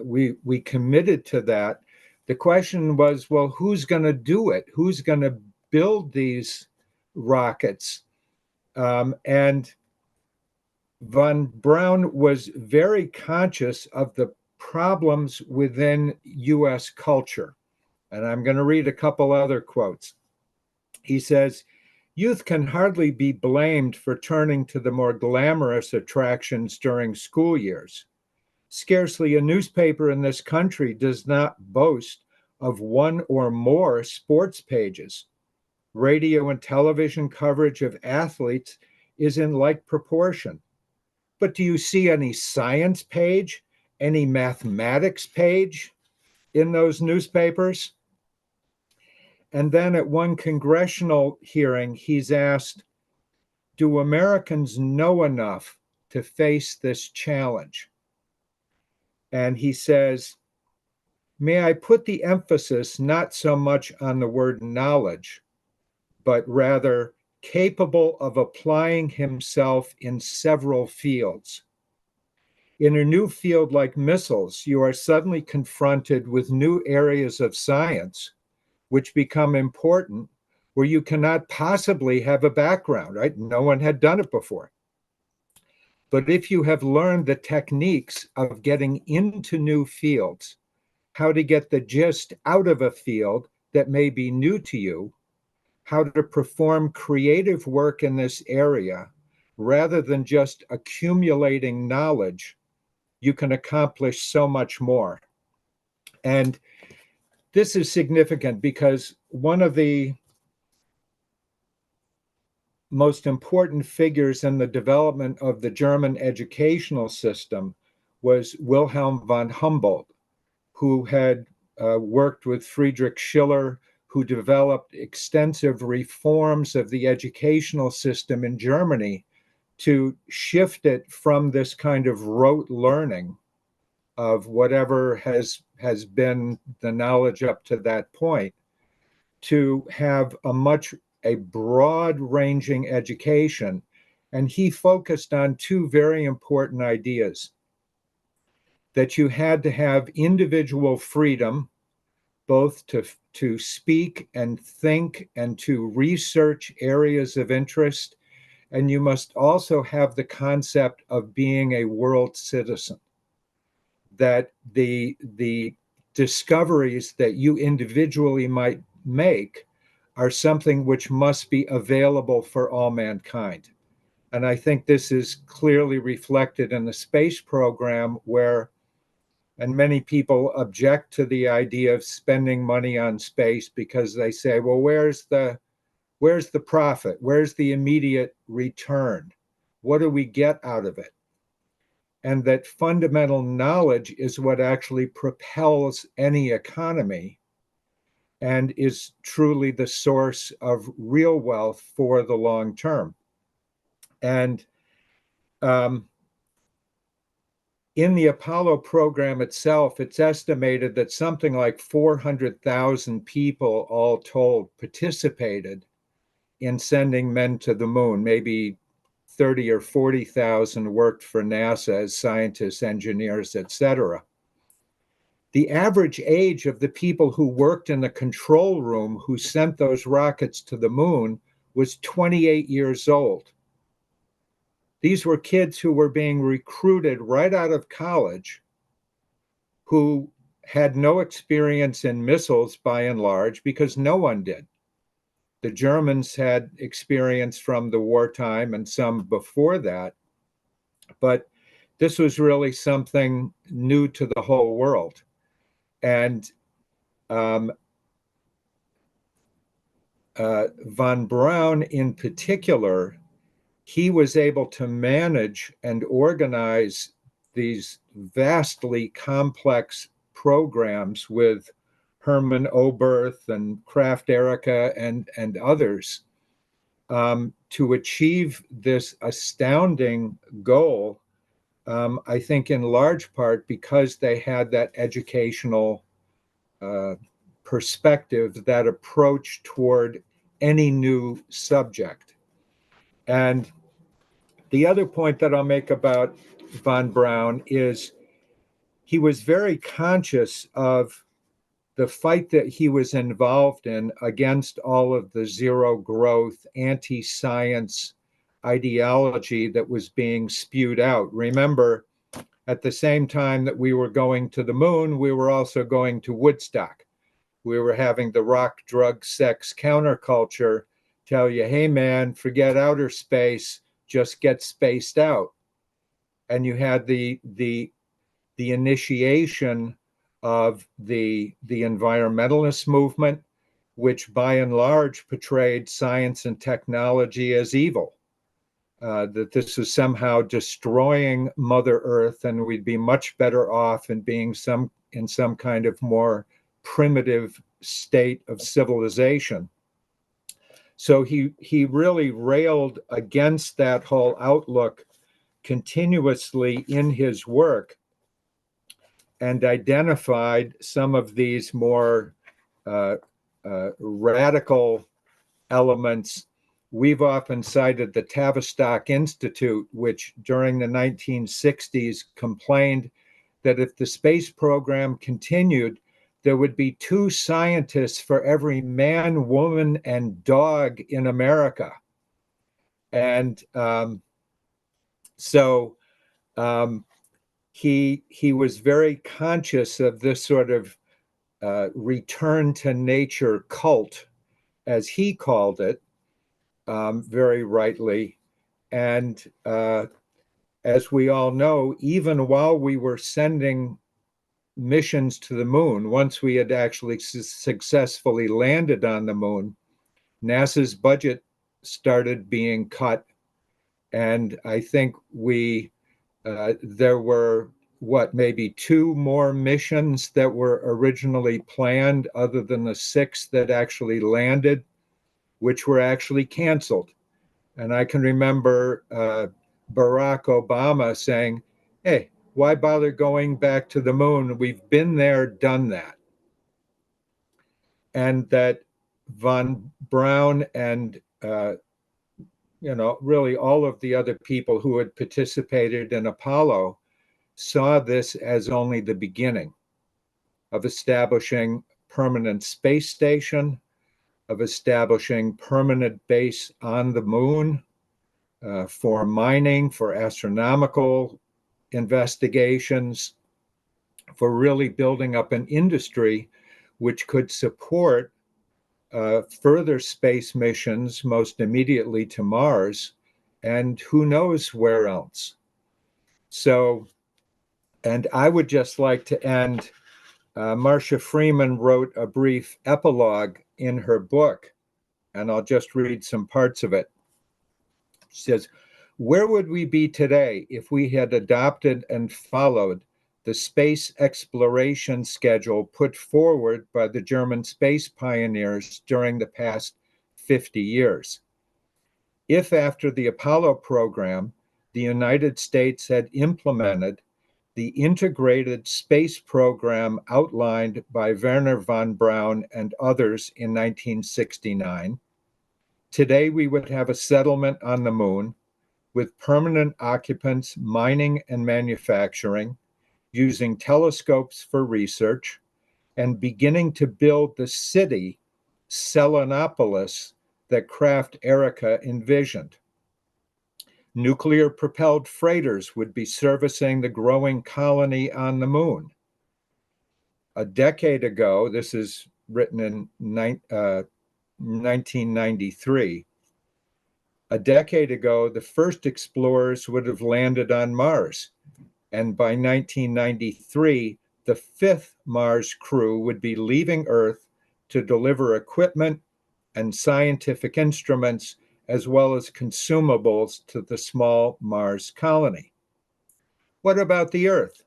we committed to that, the question was, well, who's going to do it? Who's going to build these rockets? And von Braun was very conscious of the problems within US culture. And I'm going to read a couple other quotes. He says, youth can hardly be blamed for turning to the more glamorous attractions during school years. Scarcely a newspaper in this country does not boast of one or more sports pages. Radio and television coverage of athletes is in like proportion. But do you see any science page, any mathematics page in those newspapers? And then at one congressional hearing, he's asked, do Americans know enough to face this challenge? And he says, may I put the emphasis not so much on the word knowledge, but rather capable of applying himself in several fields. In a new field like missiles, you are suddenly confronted with new areas of science which become important, where you cannot possibly have a background, right? No one had done it before. But if you have learned the techniques of getting into new fields, how to get the gist out of a field that may be new to you, how to perform creative work in this area, rather than just accumulating knowledge, you can accomplish so much more. And this is significant because one of the most important figures in the development of the German educational system was Wilhelm von Humboldt, who had worked with Friedrich Schiller, who developed extensive reforms of the educational system in Germany to shift it from this kind of rote learning of whatever has been the knowledge up to that point, to have a broad-ranging education. And he focused on two very important ideas. that you had to have individual freedom, both to speak and think and to research areas of interest. And you must also have the concept of being a world citizen, that the discoveries that you individually might make are something which must be available for all mankind. And I think this is clearly reflected in the space program, where, and many people object to the idea of spending money on space because they say, well, where's the profit? Where's the immediate return? What do we get out of it? And that fundamental knowledge is what actually propels any economy and is truly the source of real wealth for the long term. And in the Apollo program itself, it's estimated that something like 400,000 people, all told, participated in sending men to the moon. Maybe 30 or 40,000 worked for NASA as scientists, engineers, etc. The average age of the people who worked in the control room who sent those rockets to the moon was 28 years old. These were kids who were being recruited right out of college, who had no experience in missiles by and large, because no one did. The Germans had experience from the wartime and some before that, but this was really something new to the whole world. And von Braun in particular, he was able to manage and organize these vastly complex programs with Hermann Oberth and Kraft Erica and others, to achieve this astounding goal, I think in large part because they had that educational perspective, that approach toward any new subject. And the other point that I'll make about von Braun is he was very conscious of the fight that he was involved in against all of the zero growth, anti-science ideology that was being spewed out. Remember, at the same time that we were going to the moon, we were also going to Woodstock. We were having the rock, drug, sex counterculture tell you, hey man, forget outer space, just get spaced out. And you had the initiation of the environmentalist movement, which by and large portrayed science and technology as evil, that this was somehow destroying Mother Earth, and we'd be much better off in being in some kind of more primitive state of civilization. So he really railed against that whole outlook continuously in his work, and identified some of these more radical elements. We've often cited the Tavistock Institute, which during the 1960s complained that if the space program continued, there would be 2 scientists for every man, woman, and dog in America. And so he was very conscious of this sort of return to nature cult, as he called it, very rightly. And as we all know, even while we were sending missions to the moon, once we had actually successfully landed on the moon, NASA's budget started being cut. And I think there were, maybe 2 more missions that were originally planned, other than the 6 that actually landed, which were actually canceled. And I can remember Barack Obama saying, hey, why bother going back to the moon? We've been there, done that. And that von Braun and really all of the other people who had participated in Apollo saw this as only the beginning of establishing permanent space station, of establishing permanent base on the moon, for mining, for astronomical investigations, for really building up an industry which could support further space missions, most immediately to Mars, and who knows where else. So, and I would just like to end. Marcia Freeman wrote a brief epilogue in her book, and I'll just read some parts of it. She says, "Where would we be today if we had adopted and followed the space exploration schedule put forward by the German space pioneers during the past 50 years? If after the Apollo program, the United States had implemented the integrated space program outlined by Wernher von Braun and others in 1969, today we would have a settlement on the moon with permanent occupants mining and manufacturing, using telescopes for research, and beginning to build the city, Selenopolis, that Kraft Erika envisioned. Nuclear-propelled freighters would be servicing the growing colony on the moon. A decade ago, this is written in 1993, a decade ago, the first explorers would have landed on Mars. And by 1993, the fifth Mars crew would be leaving Earth to deliver equipment and scientific instruments, as well as consumables to the small Mars colony. What about the Earth?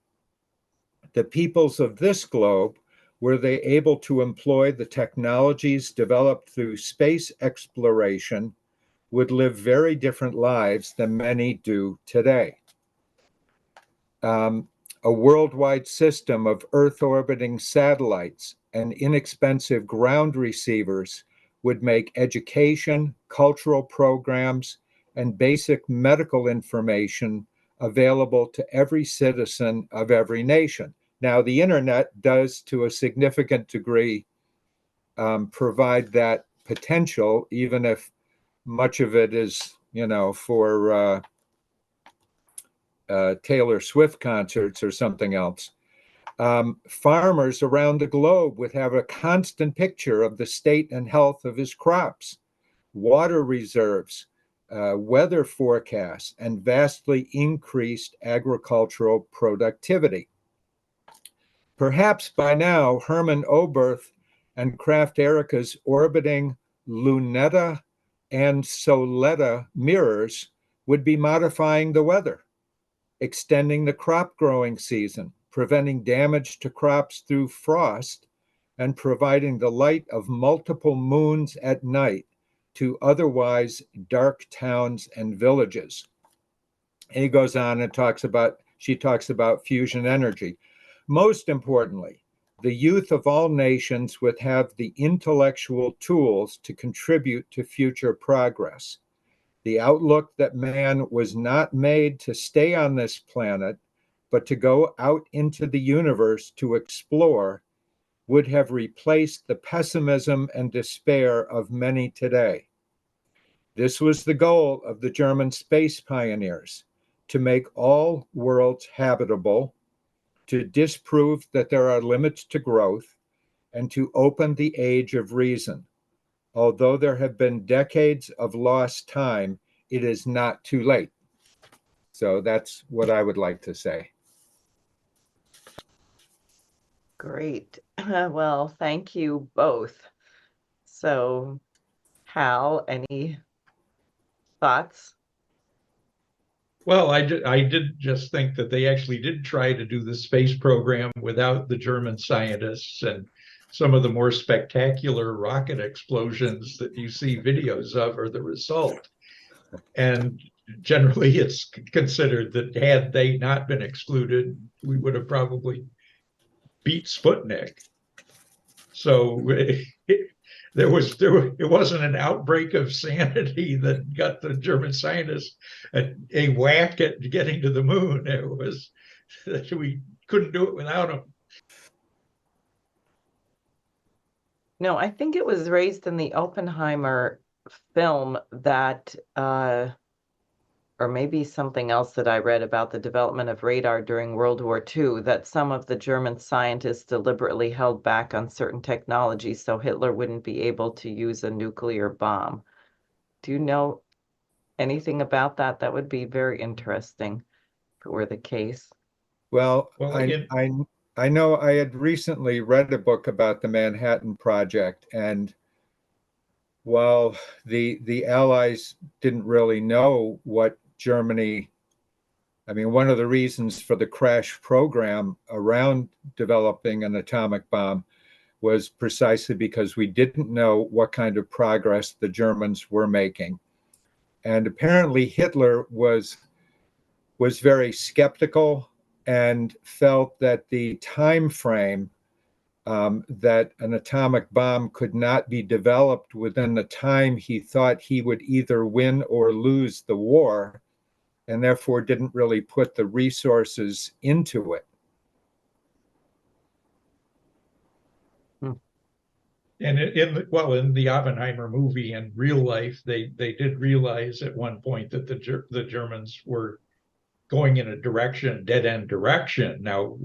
The peoples of this globe, were they able to employ the technologies developed through space exploration, would live very different lives than many do today. A worldwide system of Earth-orbiting satellites and inexpensive ground receivers would make education, cultural programs, and basic medical information available to every citizen of every nation. Now, the internet does, to a significant degree, provide that potential, even if much of it is, for Taylor Swift concerts or something else. Farmers around the globe would have a constant picture of the state and health of his crops, water reserves, weather forecasts, and vastly increased agricultural productivity. Perhaps by now, Hermann Oberth and Kraft Erika's orbiting Lunetta and Soletta mirrors would be modifying the weather, extending the crop growing season, preventing damage to crops through frost, and providing the light of multiple moons at night to otherwise dark towns and villages. And he goes on and she talks about fusion energy. Most importantly, the youth of all nations would have the intellectual tools to contribute to future progress. The outlook that man was not made to stay on this planet, but to go out into the universe to explore, would have replaced the pessimism and despair of many today. This was the goal of the German space pioneers, to make all worlds habitable, to disprove that there are limits to growth, and to open the age of reason. Although there have been decades of lost time, it is not too late. So that's what I would like to say. Great. Well, thank you both. So, Hal, any thoughts? Well, I did just think that they actually did try to do the space program without the German scientists, and some of the more spectacular rocket explosions that you see videos of are the result. And generally, it's considered that had they not been excluded, we would have probably beat Sputnik. So it wasn't an outbreak of sanity that got the German scientists a whack at getting to the moon. It was that we couldn't do it without them. No, I think it was raised in the Oppenheimer film that, or maybe something else that I read about the development of radar during World War II, that some of the German scientists deliberately held back on certain technologies so Hitler wouldn't be able to use a nuclear bomb. Do you know anything about that? That would be very interesting if it were the case. Well, Well, I know I had recently read a book about the Manhattan Project, and while the Allies didn't really know what Germany, I mean, one of the reasons for the crash program around developing an atomic bomb was precisely because we didn't know what kind of progress the Germans were making. And apparently Hitler was very skeptical and felt that the time frame that an atomic bomb could not be developed within the time he thought he would either win or lose the war, and therefore didn't really put the resources into it. and in the Oppenheimer movie and real life, they did realize at one point that the Germans were going in a dead end direction. Now,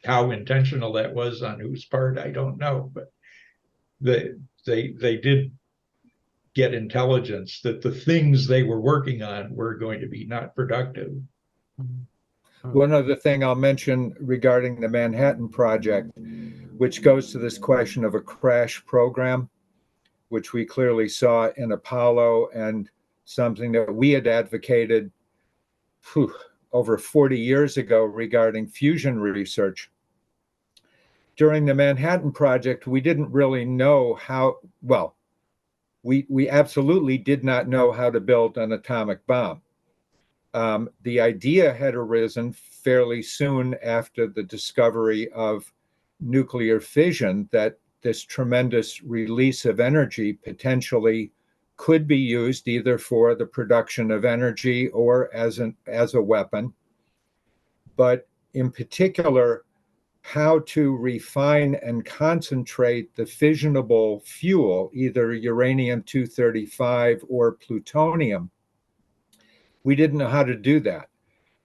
how intentional that was on whose part, I don't know, but they did get intelligence that the things they were working on were going to be not productive. One other thing I'll mention regarding the Manhattan Project, which goes to this question of a crash program, which we clearly saw in Apollo, and something that we had advocated over 40 years ago regarding fusion research. During the Manhattan Project, we didn't really know how, well, we absolutely did not know how to build an atomic bomb. The idea had arisen fairly soon after the discovery of nuclear fission that this tremendous release of energy potentially could be used either for the production of energy or as a weapon. But in particular, how to refine and concentrate the fissionable fuel, either uranium-235 or plutonium. We didn't know how to do that.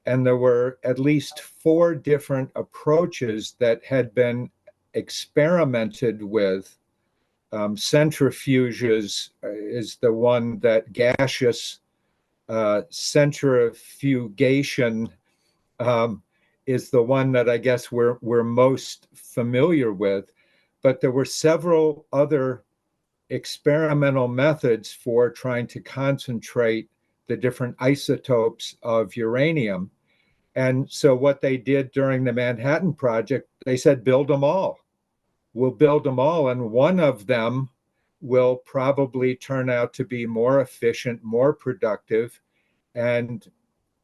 And there were at least 4 different approaches that had been experimented with. Centrifuges is the one that gaseous centrifugation is the one that I guess we're most familiar with. But there were several other experimental methods for trying to concentrate the different isotopes of uranium. And so what they did during the Manhattan Project, they said, build them all. We'll build them all, and one of them will probably turn out to be more efficient, more productive, and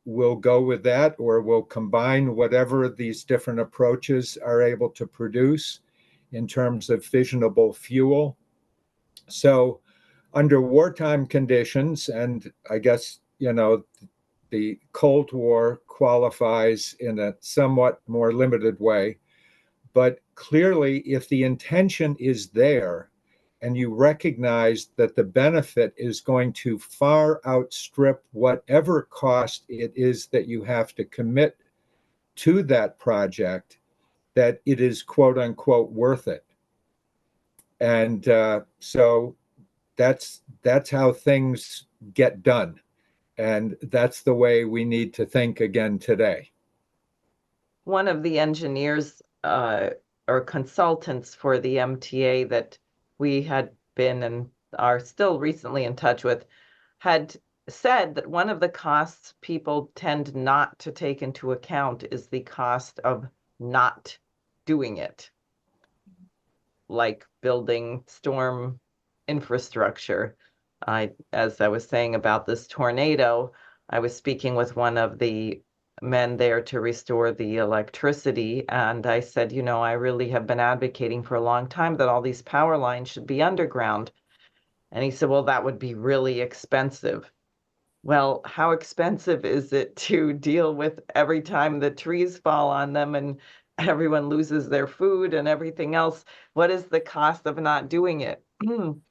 we'll go with that, or we'll combine whatever these different approaches are able to produce in terms of fissionable fuel. So under wartime conditions, and I guess, the Cold War qualifies in a somewhat more limited way, but clearly if the intention is there and you recognize that the benefit is going to far outstrip whatever cost it is that you have to commit to that project, that it is quote unquote worth it. And so that's how things get done. And that's the way we need to think again today. One of the engineers or consultants for the MTA that we had been and are still recently in touch with had said that one of the costs people tend not to take into account is the cost of not doing it, like building storm infrastructure. As I was saying about this tornado, I was speaking with one of the men there to restore the electricity, and I said, I really have been advocating for a long time that all these power lines should be underground. And he said, well, that would be really expensive. well, how expensive is it to deal with every time the trees fall on them and everyone loses their food and everything else? What is the cost of not doing it? And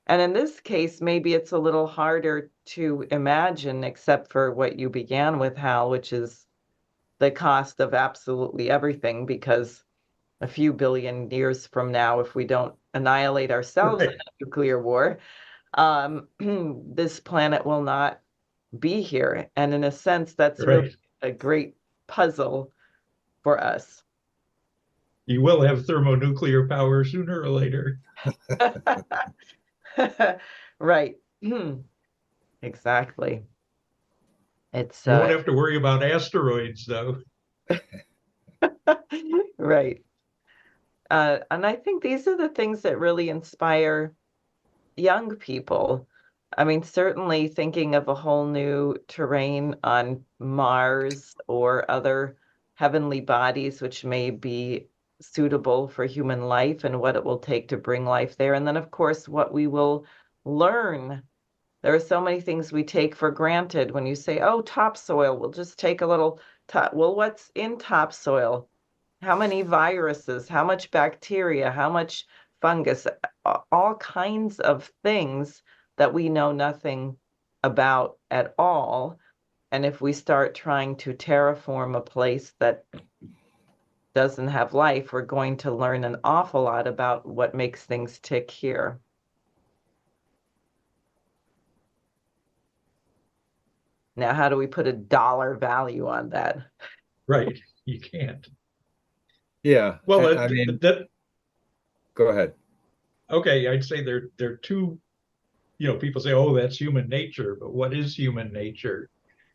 in this case, maybe it's a little harder to imagine, except for what you began with, Hal, which is the cost of absolutely everything, because a few billion years from now, if we don't annihilate ourselves in Right. a nuclear war, this planet will not be here. And in a sense, that's really Right. a great puzzle for us. You will have thermonuclear power sooner or later. Right. Exactly. It's You won't have to worry about asteroids, though. right. And I think these are the things that really inspire young people. I mean, certainly thinking of a whole new terrain on Mars or other heavenly bodies, which may be suitable for human life and what it will take to bring life there. And then, of course, what we will learn. There are so many things we take for granted when you say, oh, topsoil, we'll just take a little top. Well, what's in topsoil? How many viruses, how much bacteria, how much fungus, all kinds of things that we know nothing about at all. And if we start trying to terraform a place that doesn't have life, we're going to learn an awful lot about what makes things tick here. Now, how do we put a dollar value on that? Right. You can't. Yeah, Well, I mean, that go ahead. okay. I'd say they're two. People say, "Oh, that's human nature," but what is human nature?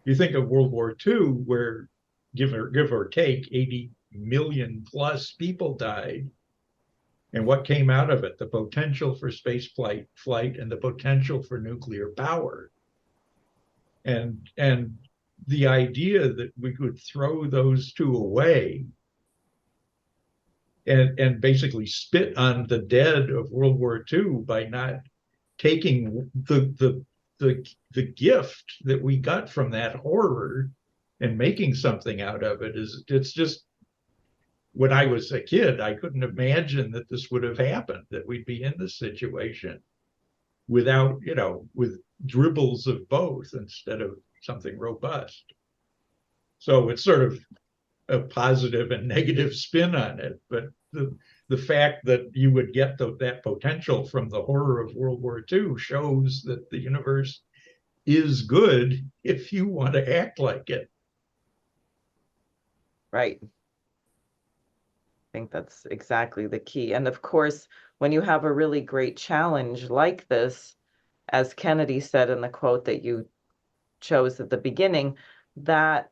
You think of World War II, where give or take 80 million plus people died, and what came out of it? The potential for space flight, and the potential for nuclear power, and the idea that we could throw those two away and basically spit on the dead of World War II by not taking the gift that we got from that horror and making something out of it. It's just, when I was a kid, I couldn't imagine that this would have happened, that we'd be in this situation without, with dribbles of both instead of something robust. So it's sort of a positive and negative spin on it, but the fact that you would get that potential from the horror of World War II shows that the universe is good if you want to act like it. Right. I think that's exactly the key. And of course, when you have a really great challenge like this, as Kennedy said in the quote that you chose at the beginning, that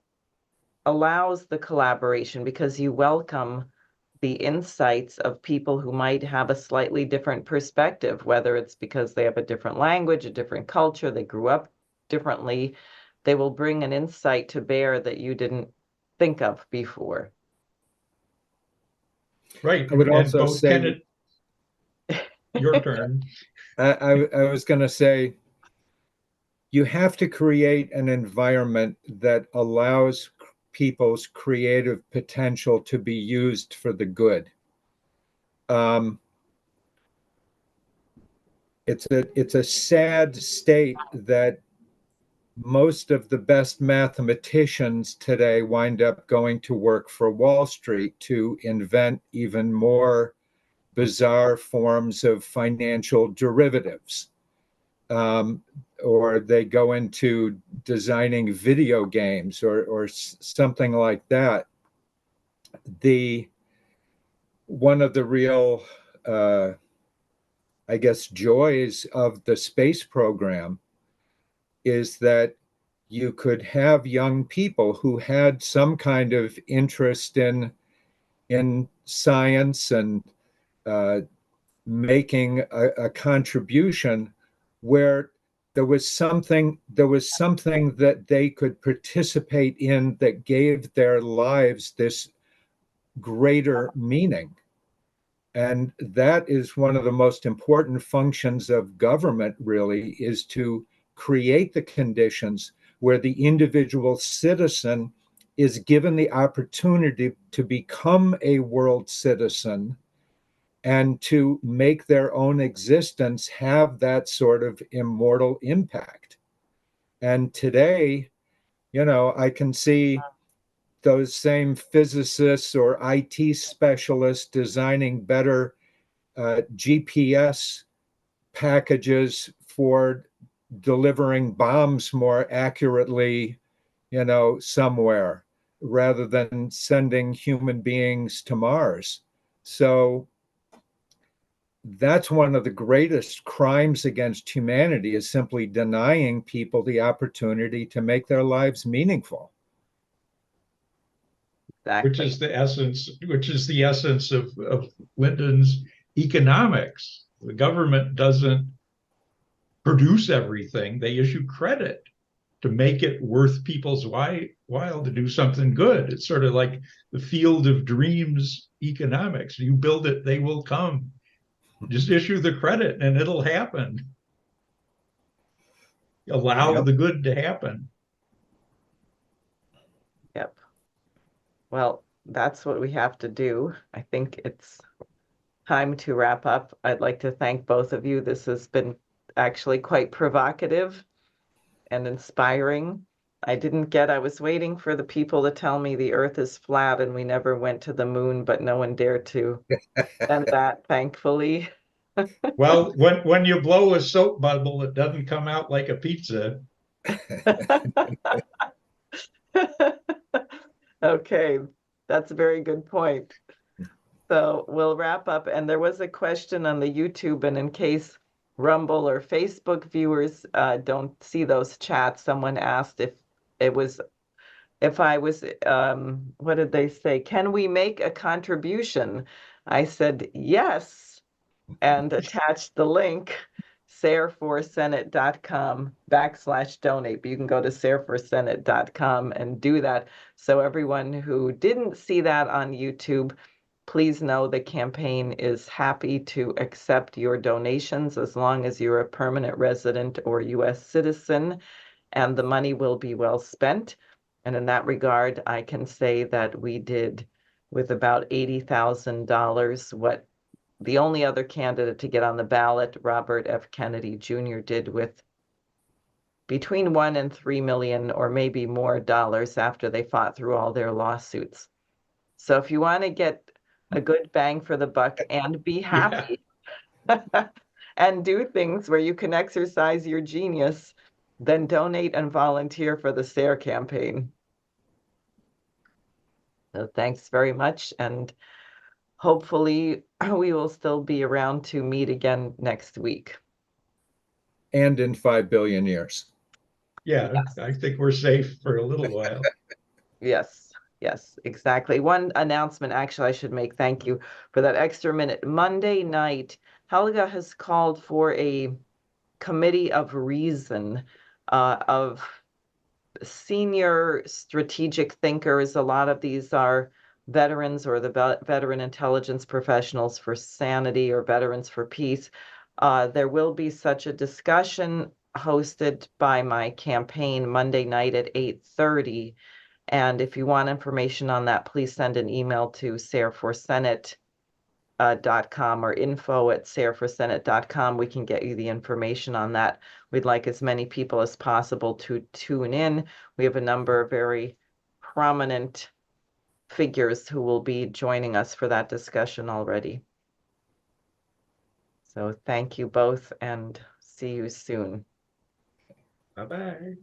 allows the collaboration because you welcome the insights of people who might have a slightly different perspective, whether it's because they have a different language, a different culture, they grew up differently. They will bring an insight to bear that you didn't think of before. Right. I would And also both say, Kenneth, your turn. I was going to say, you have to create an environment that allows people's creative potential to be used for the good. It's a sad state that most of the best mathematicians today wind up going to work for Wall Street to invent even more bizarre forms of financial derivatives. Or they go into designing video games or something like that. One of the real, I guess, joys of the space program is that you could have young people who had some kind of interest in science and making a contribution, where there was something that they could participate in that gave their lives this greater meaning. And that is one of the most important functions of government, really, is to create the conditions where the individual citizen is given the opportunity to become a world citizen and to make their own existence have that sort of immortal impact. And today, I can see those same physicists or IT specialists designing better GPS packages for delivering bombs more accurately, somewhere, rather than sending human beings to Mars. So that's one of the greatest crimes against humanity, is simply denying people the opportunity to make their lives meaningful. Which Exactly. is the essence of Lyndon's economics. The government doesn't produce everything. They issue credit to make it worth people's while to do something good. It's sort of like the field of dreams economics. You build it, they will come. Just issue the credit and it'll happen. Allow Yep. the good to happen. Yep. Well, that's what we have to do. I think it's time to wrap up. I'd like to thank both of you. This has been actually quite provocative and inspiring. I was waiting for the people to tell me the earth is flat and we never went to the moon, but no one dared to end that, thankfully. Well, when you blow a soap bubble, it doesn't come out like a pizza. Okay, that's a very good point. So we'll wrap up. And there was a question on the YouTube, and in case Rumble or Facebook viewers don't see those chats, someone asked if I was, what did they say? Can we make a contribution? I said yes, and attached the link, sareforsenate.com/donate. But you can go to sareforsenate.com and do that. So everyone who didn't see that on YouTube, please know the campaign is happy to accept your donations as long as you're a permanent resident or U.S. citizen, and the money will be well spent. And in that regard, I can say that we did with about $80,000 what the only other candidate to get on the ballot, Robert F. Kennedy Jr., did with between $1 and $3 million or maybe more dollars after they fought through all their lawsuits. So if you want to get a good bang for the buck and be happy and do things where you can exercise your genius, then donate and volunteer for the SARE campaign. So thanks very much, and hopefully we will still be around to meet again next week. And in 5 billion years. Yeah, Yes. I think we're safe for a little while. Yes, yes, exactly. One announcement, actually, I should make. Thank you for that extra minute. Monday night, Helga has called for a committee of reason of senior strategic thinkers. A lot of these are veterans or the veteran intelligence professionals for sanity or veterans for peace. There will be such a discussion hosted by my campaign Monday night at 8:30. And if you want information on that, please send an email to sareforsenate.com or info@sareforsenate.com. We can get you the information on that. We'd like as many people as possible to tune in. We have a number of very prominent figures who will be joining us for that discussion already. So thank you both and see you soon. Bye-bye.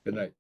Good night.